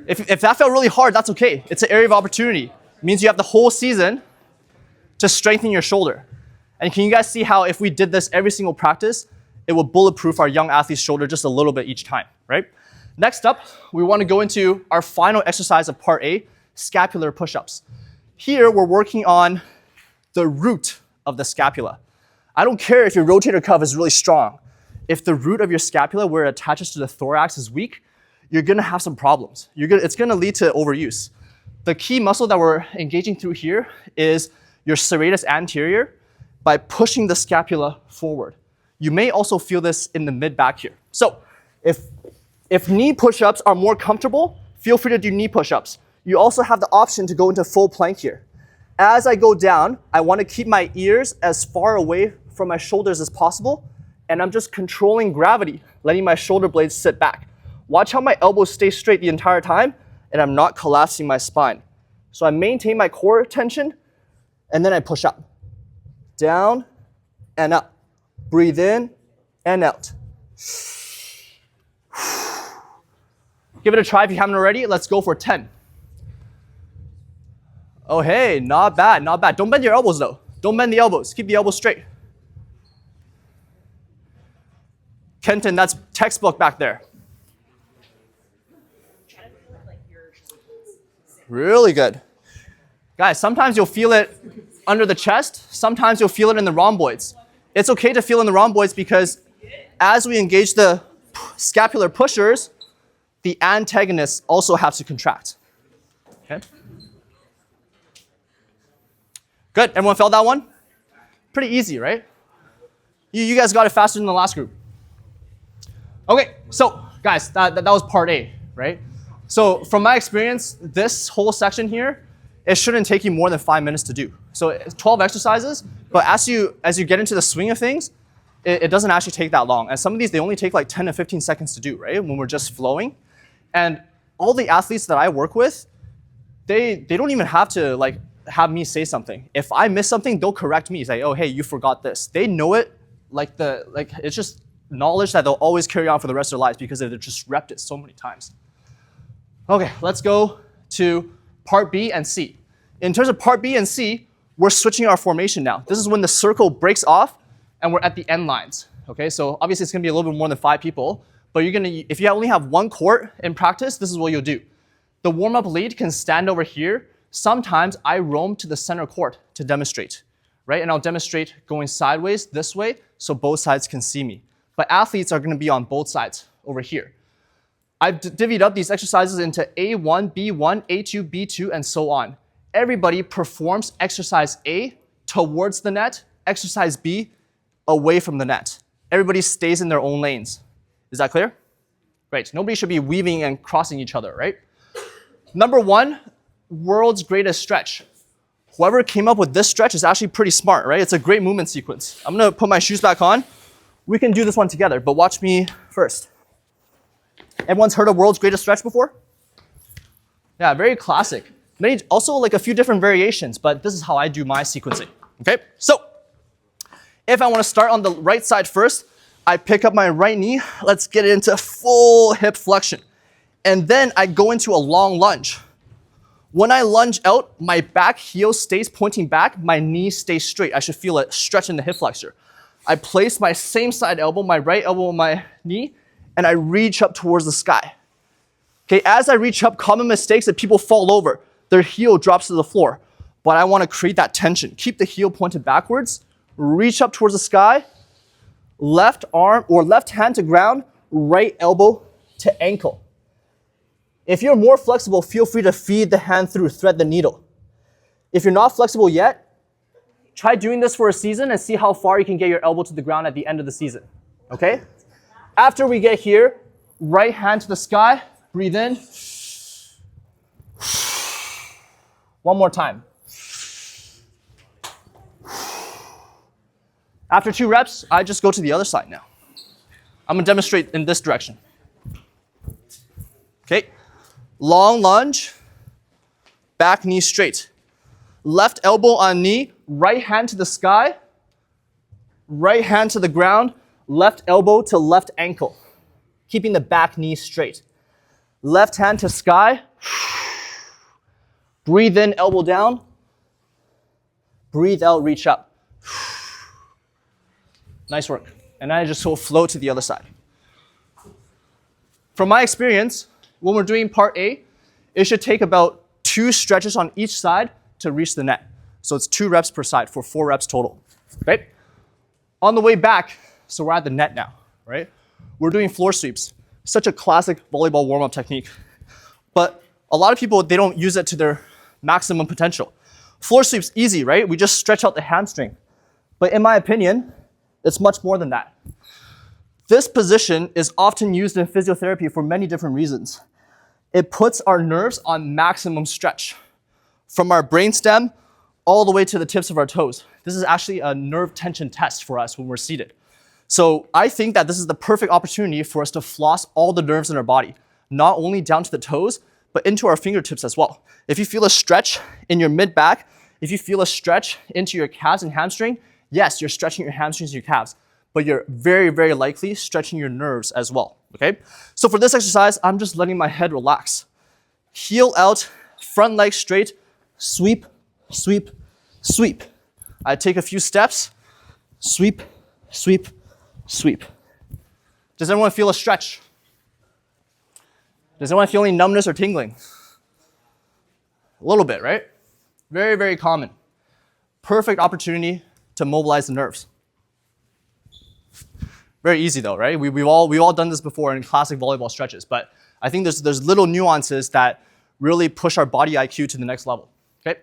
If that felt really hard, that's okay. It's an area of opportunity. It means you have the whole season to strengthen your shoulder. And can you guys see how if we did this every single practice, it will bulletproof our young athlete's shoulder just a little bit each time, right? Next up, we want to go into our final exercise of part A, scapular push-ups. Here, we're working on the root of the scapula. I don't care if your rotator cuff is really strong. If the root of your scapula, where it attaches to the thorax, is weak, you're gonna have some problems. It's gonna lead to overuse. The key muscle that we're engaging through here is your serratus anterior by pushing the scapula forward. You may also feel this in the mid-back here. So if knee push-ups are more comfortable, feel free to do knee push-ups. You also have the option to go into full plank here. As I go down, I want to keep my ears as far away from my shoulders as possible, and I'm just controlling gravity, letting my shoulder blades sit back. Watch how my elbows stay straight the entire time, and I'm not collapsing my spine. So I maintain my core tension, and then I push up. Down and up. Breathe in and out. Give it a try if you haven't already. Let's go for 10. Oh, hey, not bad, not bad. Don't bend your elbows, though. Don't bend the elbows. Keep the elbows straight. Kenton, that's textbook back there. Really good. Guys, sometimes you'll feel it under the chest. Sometimes you'll feel it in the rhomboids. It's okay to feel in the rhomboids because as we engage the scapular pushers, the antagonists also have to contract. Okay? Good. Everyone felt that one? Pretty easy, right? You guys got it faster than the last group. Okay, so guys, that was part A, right? So from my experience, this whole section here, it shouldn't take you more than 5 minutes to do. So it's 12 exercises, but as you get into the swing of things, it doesn't actually take that long. And some of these, they only take like 10 to 15 seconds to do, right? When we're just flowing. And all the athletes that I work with, they don't even have to like have me say something. If I miss something, they'll correct me, say, oh, hey, you forgot this. They know it, like it's just knowledge that they'll always carry on for the rest of their lives because they've just repped it so many times. Okay, let's go to part B and C. In terms of part B and C, we're switching our formation now. This is when the circle breaks off and we're at the end lines. Okay, so obviously it's gonna be a little bit more than 5 people, but if you only have 1 court in practice, this is what you'll do. The warm-up lead can stand over here. Sometimes I roam to the center court to demonstrate, right? And I'll demonstrate going sideways this way so both sides can see me. But athletes are gonna be on both sides over here. I've divvied up these exercises into A1, B1, A2, B2, and so on. Everybody performs exercise A towards the net, exercise B away from the net. Everybody stays in their own lanes. Is that clear? Great. Nobody should be weaving and crossing each other, right? Number 1, world's greatest stretch. Whoever came up with this stretch is actually pretty smart, right? It's a great movement sequence. I'm gonna put my shoes back on. We can do this one together, but watch me first. Everyone's heard of world's greatest stretch before? Yeah, very classic. Also like a few different variations, but this is how I do my sequencing, okay? So, if I wanna start on the right side first, I pick up my right knee, let's get into full hip flexion. And then I go into a long lunge. When I lunge out, my back heel stays pointing back, my knee stays straight. I should feel a stretch in the hip flexor. I place my same side elbow, my right elbow on my knee, and I reach up towards the sky. Okay, as I reach up, common mistakes that people fall over. Their heel drops to the floor. But I want to create that tension. Keep the heel pointed backwards, reach up towards the sky, left arm or left hand to ground, right elbow to ankle. If you're more flexible, feel free to feed the hand through, thread the needle. If you're not flexible yet, try doing this for a season and see how far you can get your elbow to the ground at the end of the season, okay? After we get here, right hand to the sky, breathe in. One more time. After 2 reps, I just go to the other side now. I'm gonna demonstrate in this direction. Okay, long lunge, back knee straight. Left elbow on knee, right hand to the sky, right hand to the ground, left elbow to left ankle, keeping the back knee straight. Left hand to sky, breathe in, elbow down, breathe out, reach up. Nice work. And then I just will flow to the other side. From my experience, when we're doing part A, it should take about 2 stretches on each side to reach the net. So it's 2 reps per side for 4 reps total, right? On the way back, so we're at the net now, right? We're doing floor sweeps. Such a classic volleyball warm-up technique. But a lot of people, they don't use it to their maximum potential. Floor sweeps, easy, right? We just stretch out the hamstring. But in my opinion, it's much more than that. This position is often used in physiotherapy for many different reasons. It puts our nerves on maximum stretch, from our brainstem all the way to the tips of our toes. This is actually a nerve tension test for us when we're seated. So I think that this is the perfect opportunity for us to floss all the nerves in our body, not only down to the toes, but into our fingertips as well. If you feel a stretch in your mid-back, if you feel a stretch into your calves and hamstring, yes, you're stretching your hamstrings and your calves, but you're very, very likely stretching your nerves as well, okay? So for this exercise, I'm just letting my head relax. Heel out, front leg straight, sweep, sweep, sweep. I take a few steps, sweep, sweep, sweep. Does everyone feel a stretch? Does anyone feel any numbness or tingling? A little bit, right? Very, very common. Perfect opportunity to mobilize the nerves. Very easy though, right? We've all done this before in classic volleyball stretches, but I think there's little nuances that really push our body IQ to the next level. Okay.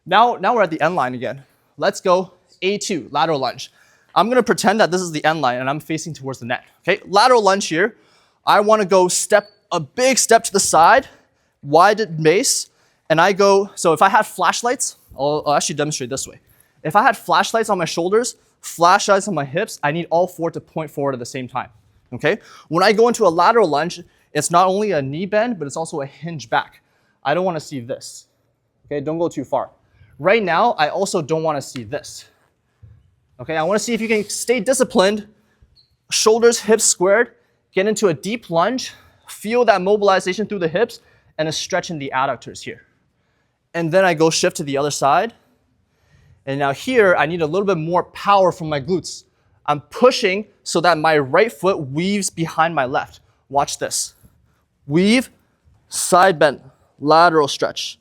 Now we're at the end line again. Let's go A2, lateral lunge. I'm gonna pretend that this is the end line and I'm facing towards the net. Okay, lateral lunge here. I wanna go a big step to the side, wide base, and I go, so if I had flashlights, I'll actually demonstrate this way. If I had flashlights on my shoulders, flashlights on my hips, I need all four to point forward at the same time, okay? When I go into a lateral lunge, it's not only a knee bend, but it's also a hinge back. I don't wanna see this, okay? Don't go too far. Right now, I also don't wanna see this, okay? I wanna see if you can stay disciplined, shoulders, hips squared, get into a deep lunge, feel that mobilization through the hips, and a stretch in the adductors here. And then I go shift to the other side. And now here, I need a little bit more power from my glutes. I'm pushing so that my right foot weaves behind my left. Watch this. Weave, side bend, lateral stretch.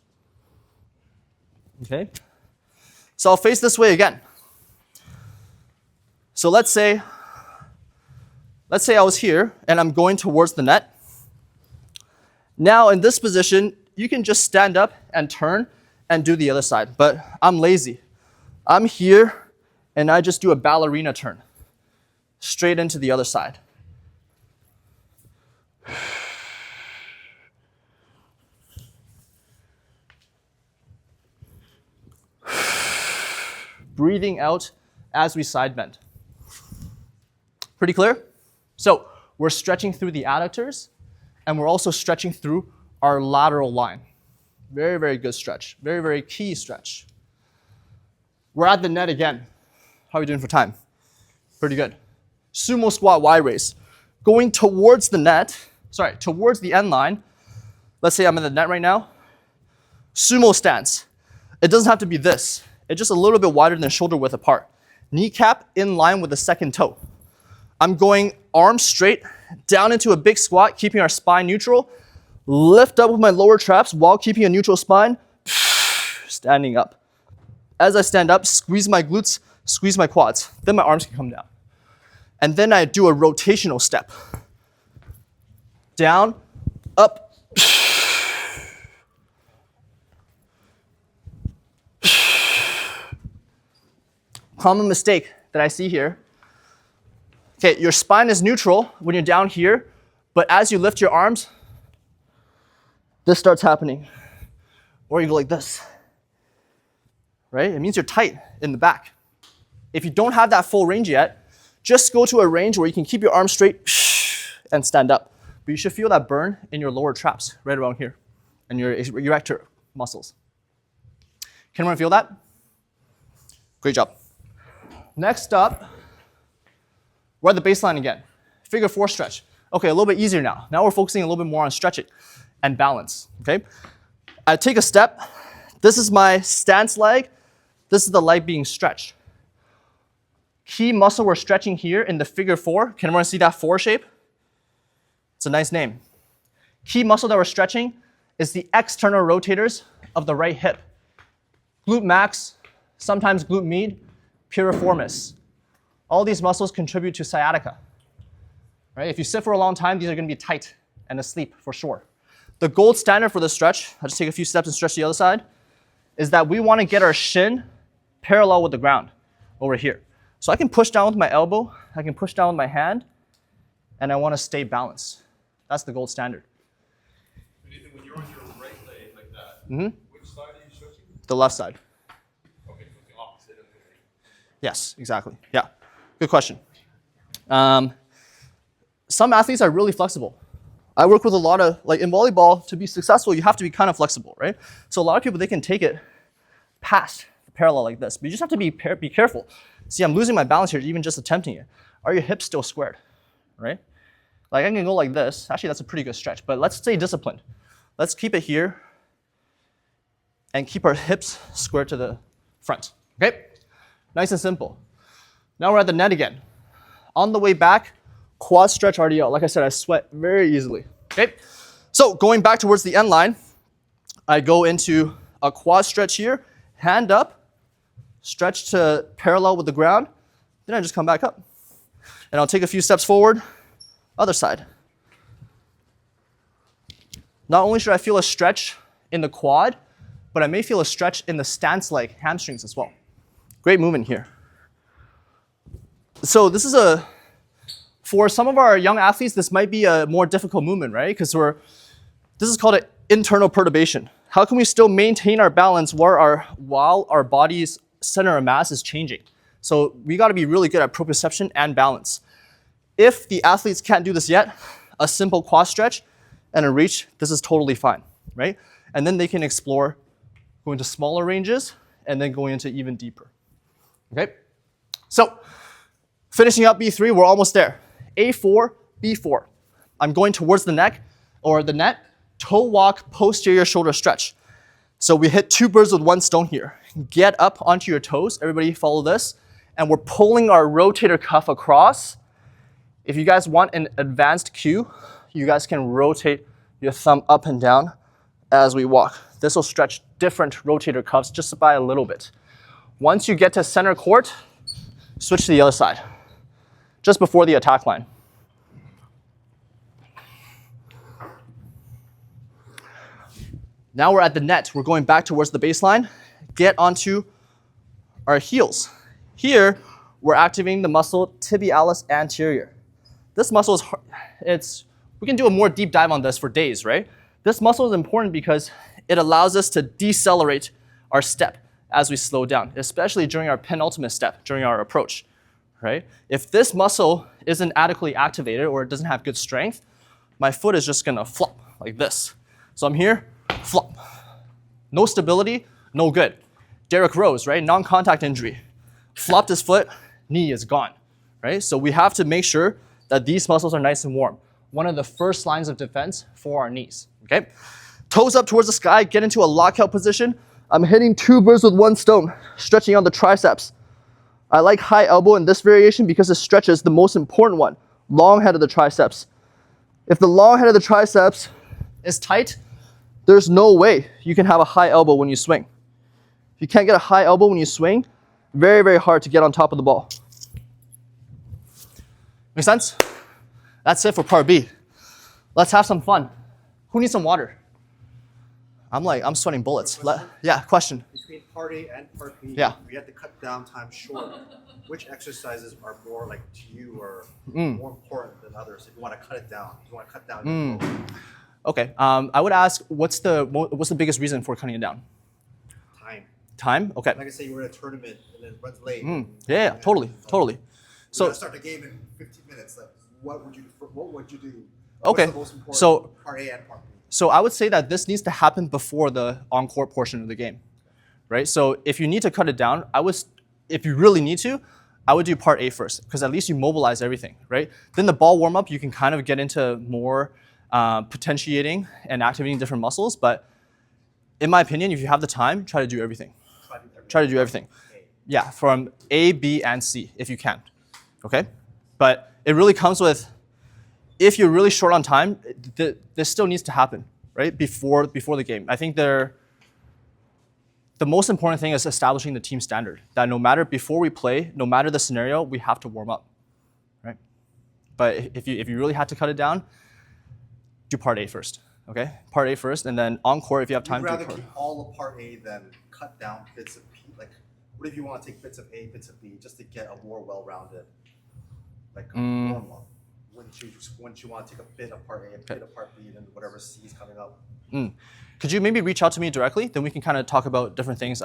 Okay? So I'll face this way again. So let's say I was here and I'm going towards the net. Now in this position, you can just stand up and turn and do the other side, but I'm lazy. I'm here and I just do a ballerina turn straight into the other side. Breathing out as we side bend. Pretty clear? So we're stretching through the adductors and we're also stretching through our lateral line. Very, very good stretch. Very, very key stretch. We're at the net again. How are we doing for time? Pretty good. Sumo squat Y raise. Going towards the net, towards the end line. Let's say I'm in the net right now. Sumo stance. It doesn't have to be this. It's just a little bit wider than shoulder width apart. Kneecap in line with the second toe. I'm going arms straight, down into a big squat, keeping our spine neutral. Lift up with my lower traps while keeping a neutral spine. Standing up. As I stand up, squeeze my glutes, squeeze my quads. Then my arms can come down. And then I do a rotational step. Down, up. Common mistake that I see here. Okay, your spine is neutral when you're down here, but as you lift your arms, this starts happening. Or you go like this, right? It means you're tight in the back. If you don't have that full range yet, just go to a range where you can keep your arms straight and stand up. But you should feel that burn in your lower traps, right around here, and your erector muscles. Can everyone feel that? Great job. Next up, we're at the baseline again. Figure 4 stretch. Okay, a little bit easier now. Now we're focusing a little bit more on stretching and balance, okay? I take a step. This is my stance leg. This is the leg being stretched. Key muscle we're stretching here in the figure 4. Can everyone see that 4 shape? It's a nice name. Key muscle that we're stretching is the external rotators of the right hip. Glute max, sometimes glute med, piriformis. All these muscles contribute to sciatica. Right? If you sit for a long time, these are going to be tight and asleep for sure. The gold standard for this stretch, I'll just take a few steps and stretch the other side, is that we want to get our shin parallel with the ground over here. So I can push down with my elbow, I can push down with my hand, and I want to stay balanced. That's the gold standard. Nathan, when you're on your right leg like that, which side are you stretching? The left side. Okay, so the opposite of the leg. Yes, exactly. Yeah, good question. Some athletes are really flexible. I work with a lot of, like in volleyball, to be successful, you have to be kind of flexible, right? So a lot of people, they can take it past the parallel like this, but you just have to be careful. See, I'm losing my balance here, even just attempting it. Are your hips still squared, right? Like I can go like this. Actually, that's a pretty good stretch, but let's stay disciplined. Let's keep it here and keep our hips squared to the front, okay? Nice and simple. Now we're at the net again. On the way back, quad stretch RDL. Like I said, I sweat very easily, okay? So going back towards the end line, I go into a quad stretch here, hand up, stretch to parallel with the ground, then I just come back up. And I'll take a few steps forward, other side. Not only should I feel a stretch in the quad, but I may feel a stretch in the stance leg, hamstrings as well. Great movement here. So this is for some of our young athletes, this might be a more difficult movement, right? Because this is called an internal perturbation. How can we still maintain our balance while our body's center of mass is changing? So we got to be really good at proprioception and balance. If the athletes can't do this yet, a simple quad stretch and a reach, this is totally fine, right? And then they can explore going to smaller ranges and then going into even deeper, okay? So finishing up B3, we're almost there. A4, B4. I'm going towards the neck or the net, toe walk, posterior shoulder stretch. So we hit 2 birds with 1 stone here. Get up onto your toes, everybody follow this, and we're pulling our rotator cuff across. If you guys want an advanced cue, you guys can rotate your thumb up and down as we walk. This will stretch different rotator cuffs just by a little bit. Once you get to center court, switch to the other side, just before the attack line. Now we're at the net. We're going back towards the baseline. Get onto our heels. Here, we're activating the muscle tibialis anterior. This muscle we can do a more deep dive on this for days, right? This muscle is important because it allows us to decelerate our step as we slow down, especially during our penultimate step, during our approach, right? If this muscle isn't adequately activated or it doesn't have good strength, my foot is just gonna flop like this. So I'm here, flop. No stability, no good. Derrick Rose, right? Non-contact injury. Flopped his foot, knee is gone, right? So we have to make sure that these muscles are nice and warm. One of the first lines of defense for our knees, okay? Toes up towards the sky, get into a lockout position. I'm hitting 2 birds with 1 stone, stretching out the triceps. I like high elbow in this variation because it stretches the most important one, long head of the triceps. If the long head of the triceps is tight, there's no way you can have a high elbow when you swing. If you can't get a high elbow when you swing, very, very hard to get on top of the ball. Make sense? That's it for part B. Let's have some fun. Who needs some water? I'm sweating bullets. Yeah, question. Between part A and part B, Yeah. we had to cut down time short. Which exercises are more like to you or more important than others? If you want to cut it down, if you want to cut down your goal. Okay, I would ask, what's the biggest reason for cutting it down? Time. Time? Okay. Like I say, you were at a tournament and then runs late. Yeah, totally. We're So gonna start the game in 15 minutes. Like, what would you do? Okay, What's the most important so- part A and part B? So I would say that this needs to happen before the on-court portion of the game, right? So if you need to cut it down, if you really need to, I would do part A first, because at least you mobilize everything, right? Then the ball warm-up, you can kind of get into more potentiating and activating different muscles. But in my opinion, if you have the time, try to do everything. Try to do everything. Yeah, from A, B, and C, if you can, okay? But it really comes with, if you're really short on time, this still needs to happen, right? Before the game. I think the most important thing is establishing the team standard, that no matter before we play, no matter the scenario, we have to warm up, right? But if you really had to cut it down, do part A first, okay? Part A first, and then on court, if you have time, You'd do rather part. keep all of part A than cut down bits of B. Like, what if you want to take bits of A, bits of B, just to get a more well-rounded, like warm-up? Wouldn't you want to take a bit of part A, a bit of part B, and then whatever C is coming up? Could you maybe reach out to me directly? Then we can kind of talk about different things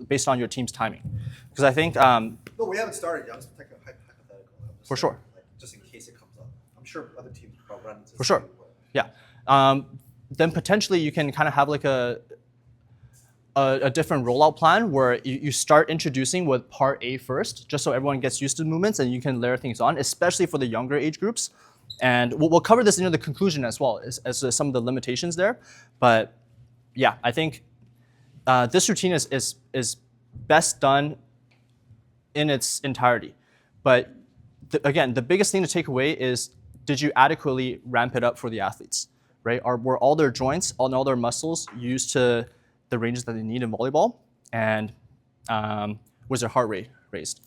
based on your team's timing. Because I think, No, we haven't started yet. I'm just taking a hypothetical. I'm just For saying, sure. Like, just in case it comes up. I'm sure other teams will run into For sure. Yeah. Then potentially you can kind of have like a different rollout plan where you start introducing with part A first, just so everyone gets used to the movements and you can layer things on, especially for the younger age groups. And we'll cover this in the conclusion as well, as some of the limitations there. But yeah, I think this routine is best done in its entirety. But again, the biggest thing to take away is, did you adequately ramp it up for the athletes, right? Were all their joints, all their muscles used to the ranges that they need in volleyball? And was your heart rate raised?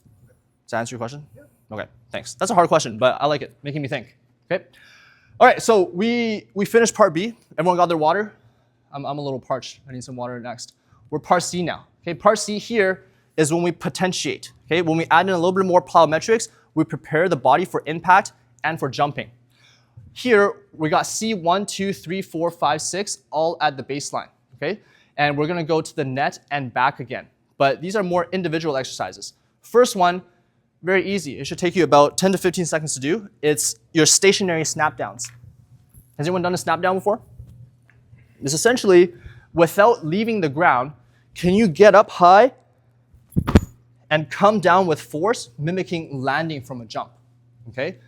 Does that answer your question? Yeah. Okay, thanks. That's a hard question, but I like it, making me think. Okay. All right, so we finished part B. Everyone got their water? I'm a little parched. I need some water next. We're part C now. Okay, part C here is when we potentiate. Okay, when we add in a little bit more plyometrics, we prepare the body for impact and for jumping. Here, we got C 1, 2, 3, 4, 5, 6, all at the baseline. Okay, and we're gonna go to the net and back again. But these are more individual exercises. First one, very easy. It should take you about 10 to 15 seconds to do. It's your stationary snap downs. Has anyone done a snap down before? It's essentially, without leaving the ground, can you get up high and come down with force, mimicking landing from a jump? Okay?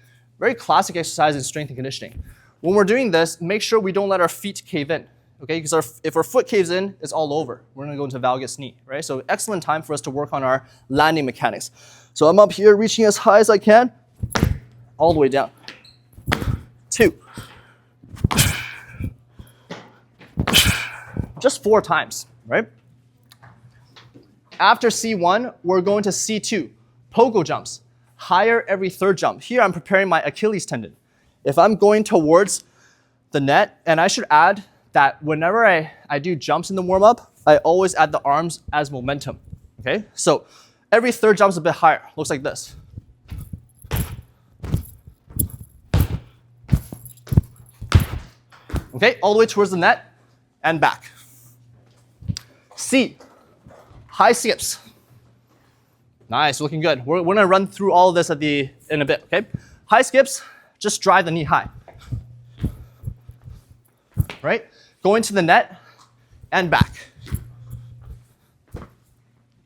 Very classic exercise in strength and conditioning. When we're doing this, make sure we don't let our feet cave in. Okay? Because if our foot caves in, it's all over. We're gonna go into valgus knee, right? So excellent time for us to work on our landing mechanics. So I'm up here reaching as high as I can, all the way down. 2. Just 4 times, right? After C1, we're going to C2, pogo jumps, higher every 3rd jump. Here I'm preparing my Achilles tendon. If I'm going towards the net, and I should add that whenever I do jumps in the warm-up, I always add the arms as momentum, okay? So every 3rd jump is a bit higher, looks like this. Okay, all the way towards the net and back. C, high skips. Nice, looking good. We're gonna run through all of this in a bit, okay? High skips, just drive the knee high. Right? Going to the net and back.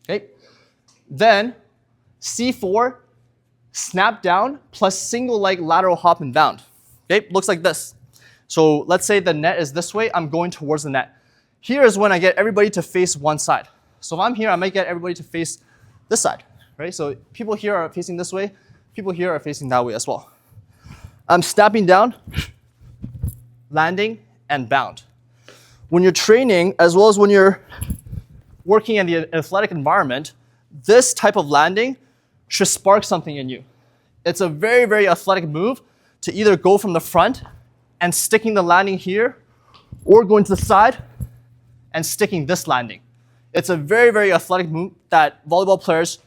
Okay? Then C4, snap down plus single leg lateral hop and bound. Okay? Looks like this. So let's say the net is this way, I'm going towards the net. Here is when I get everybody to face one side. So if I'm here, I might get everybody to face this side, right? So people here are facing this way, people here are facing that way as well. I'm snapping down, landing, and bound. When you're training, as well as when you're working in the athletic environment, this type of landing should spark something in you. It's a very, very athletic move to either go from the front and sticking the landing here, or going to the side and sticking this landing. It's a very, very athletic move that volleyball players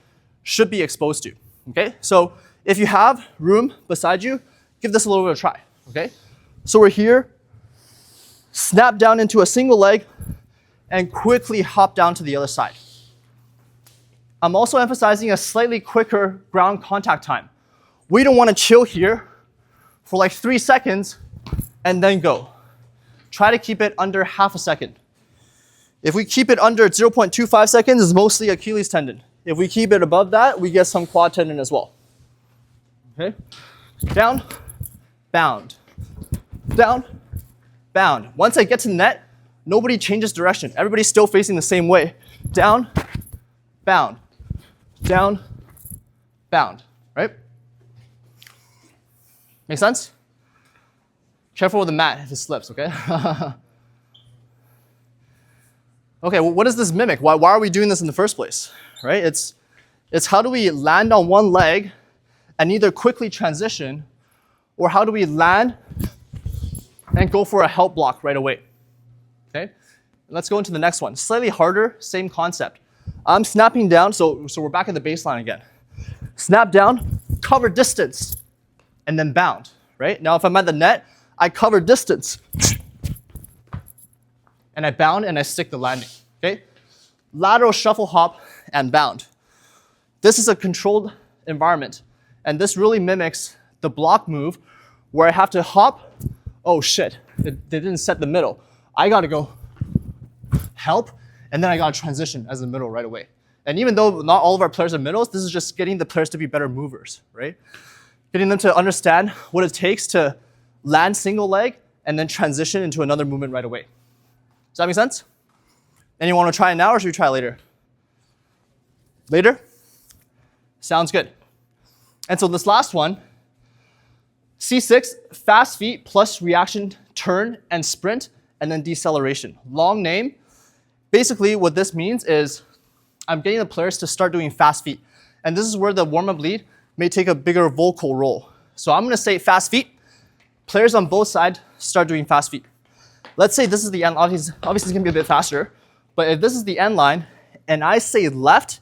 should be exposed to, okay? So if you have room beside you, give this a little bit of a try, okay? So we're here, snap down into a single leg, and quickly hop down to the other side. I'm also emphasizing a slightly quicker ground contact time. We don't want to chill here for like 3 seconds and then go. Try to keep it under half a second. If we keep it under 0.25 seconds, it's mostly Achilles tendon. If we keep it above that, we get some quad tendon as well. Okay? Down, bound. Down, bound. Once I get to the net, nobody changes direction. Everybody's still facing the same way. Down, bound. Down, bound. Right? Make sense? Careful with the mat if it slips, okay? Okay, well, what does this mimic? Why are we doing this in the first place, right? It's how do we land on one leg and either quickly transition, or how do we land and go for a help block right away, okay? Let's go into the next one. Slightly harder, same concept. I'm snapping down, so we're back at the baseline again. Snap down, cover distance, and then bound, right? Now if I'm at the net, I cover distance, and I bound and I stick the landing, okay? Lateral shuffle hop and bound. This is a controlled environment, and this really mimics the block move where I have to hop. Oh shit, they didn't set the middle. I gotta go help, and then I gotta transition as the middle right away. And even though not all of our players are middles, this is just getting the players to be better movers, right? Getting them to understand what it takes to land single leg and then transition into another movement right away. Does that make sense? Anyone want to try it now, or should we try it later? Later? Sounds good. And so this last one, C6, fast feet plus reaction, turn, and sprint, and then deceleration. Long name. Basically, what this means is I'm getting the players to start doing fast feet. And this is where the warm-up lead may take a bigger vocal role. So I'm going to say fast feet. Players on both sides start doing fast feet. Let's say this is the end. Obviously it's going to be a bit faster. But if this is the end line, and I say left,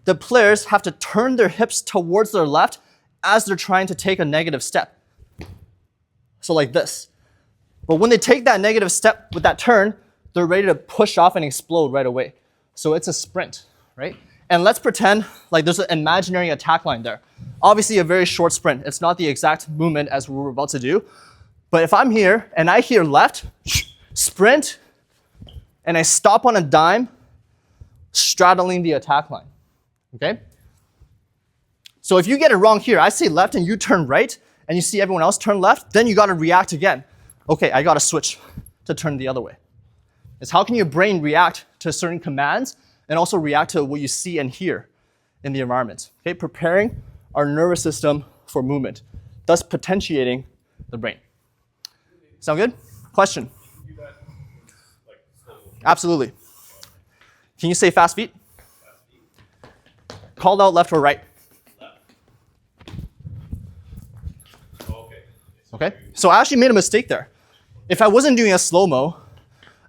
the players have to turn their hips towards their left as they're trying to take a negative step. So like this. But when they take that negative step with that turn, they're ready to push off and explode right away. So it's a sprint, right? And let's pretend like there's an imaginary attack line there. Obviously a very short sprint. It's not the exact movement as we're about to do. But if I'm here and I hear left, sprint, and I stop on a dime, straddling the attack line, okay? So if you get it wrong here, I say left and you turn right, and you see everyone else turn left, then you gotta react again. Okay, I gotta switch to turn the other way. It's how can your brain react to certain commands and also react to what you see and hear in the environment. Okay, preparing our nervous system for movement, thus potentiating the brain. Sound good? Question? Absolutely. Can you say fast feet? Called out left or right? Okay, so I actually made a mistake there. If I wasn't doing a slow-mo,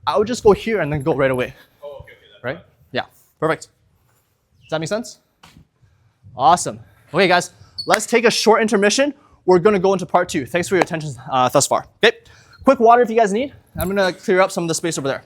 I would just go here and then go right away. Oh, okay, right? Yeah, perfect. Does that make sense? Awesome. Okay, guys, let's take a short intermission. We're going to go into part 2. Thanks for your attention thus far. Okay, quick water if you guys need. I'm going to clear up some of the space over there.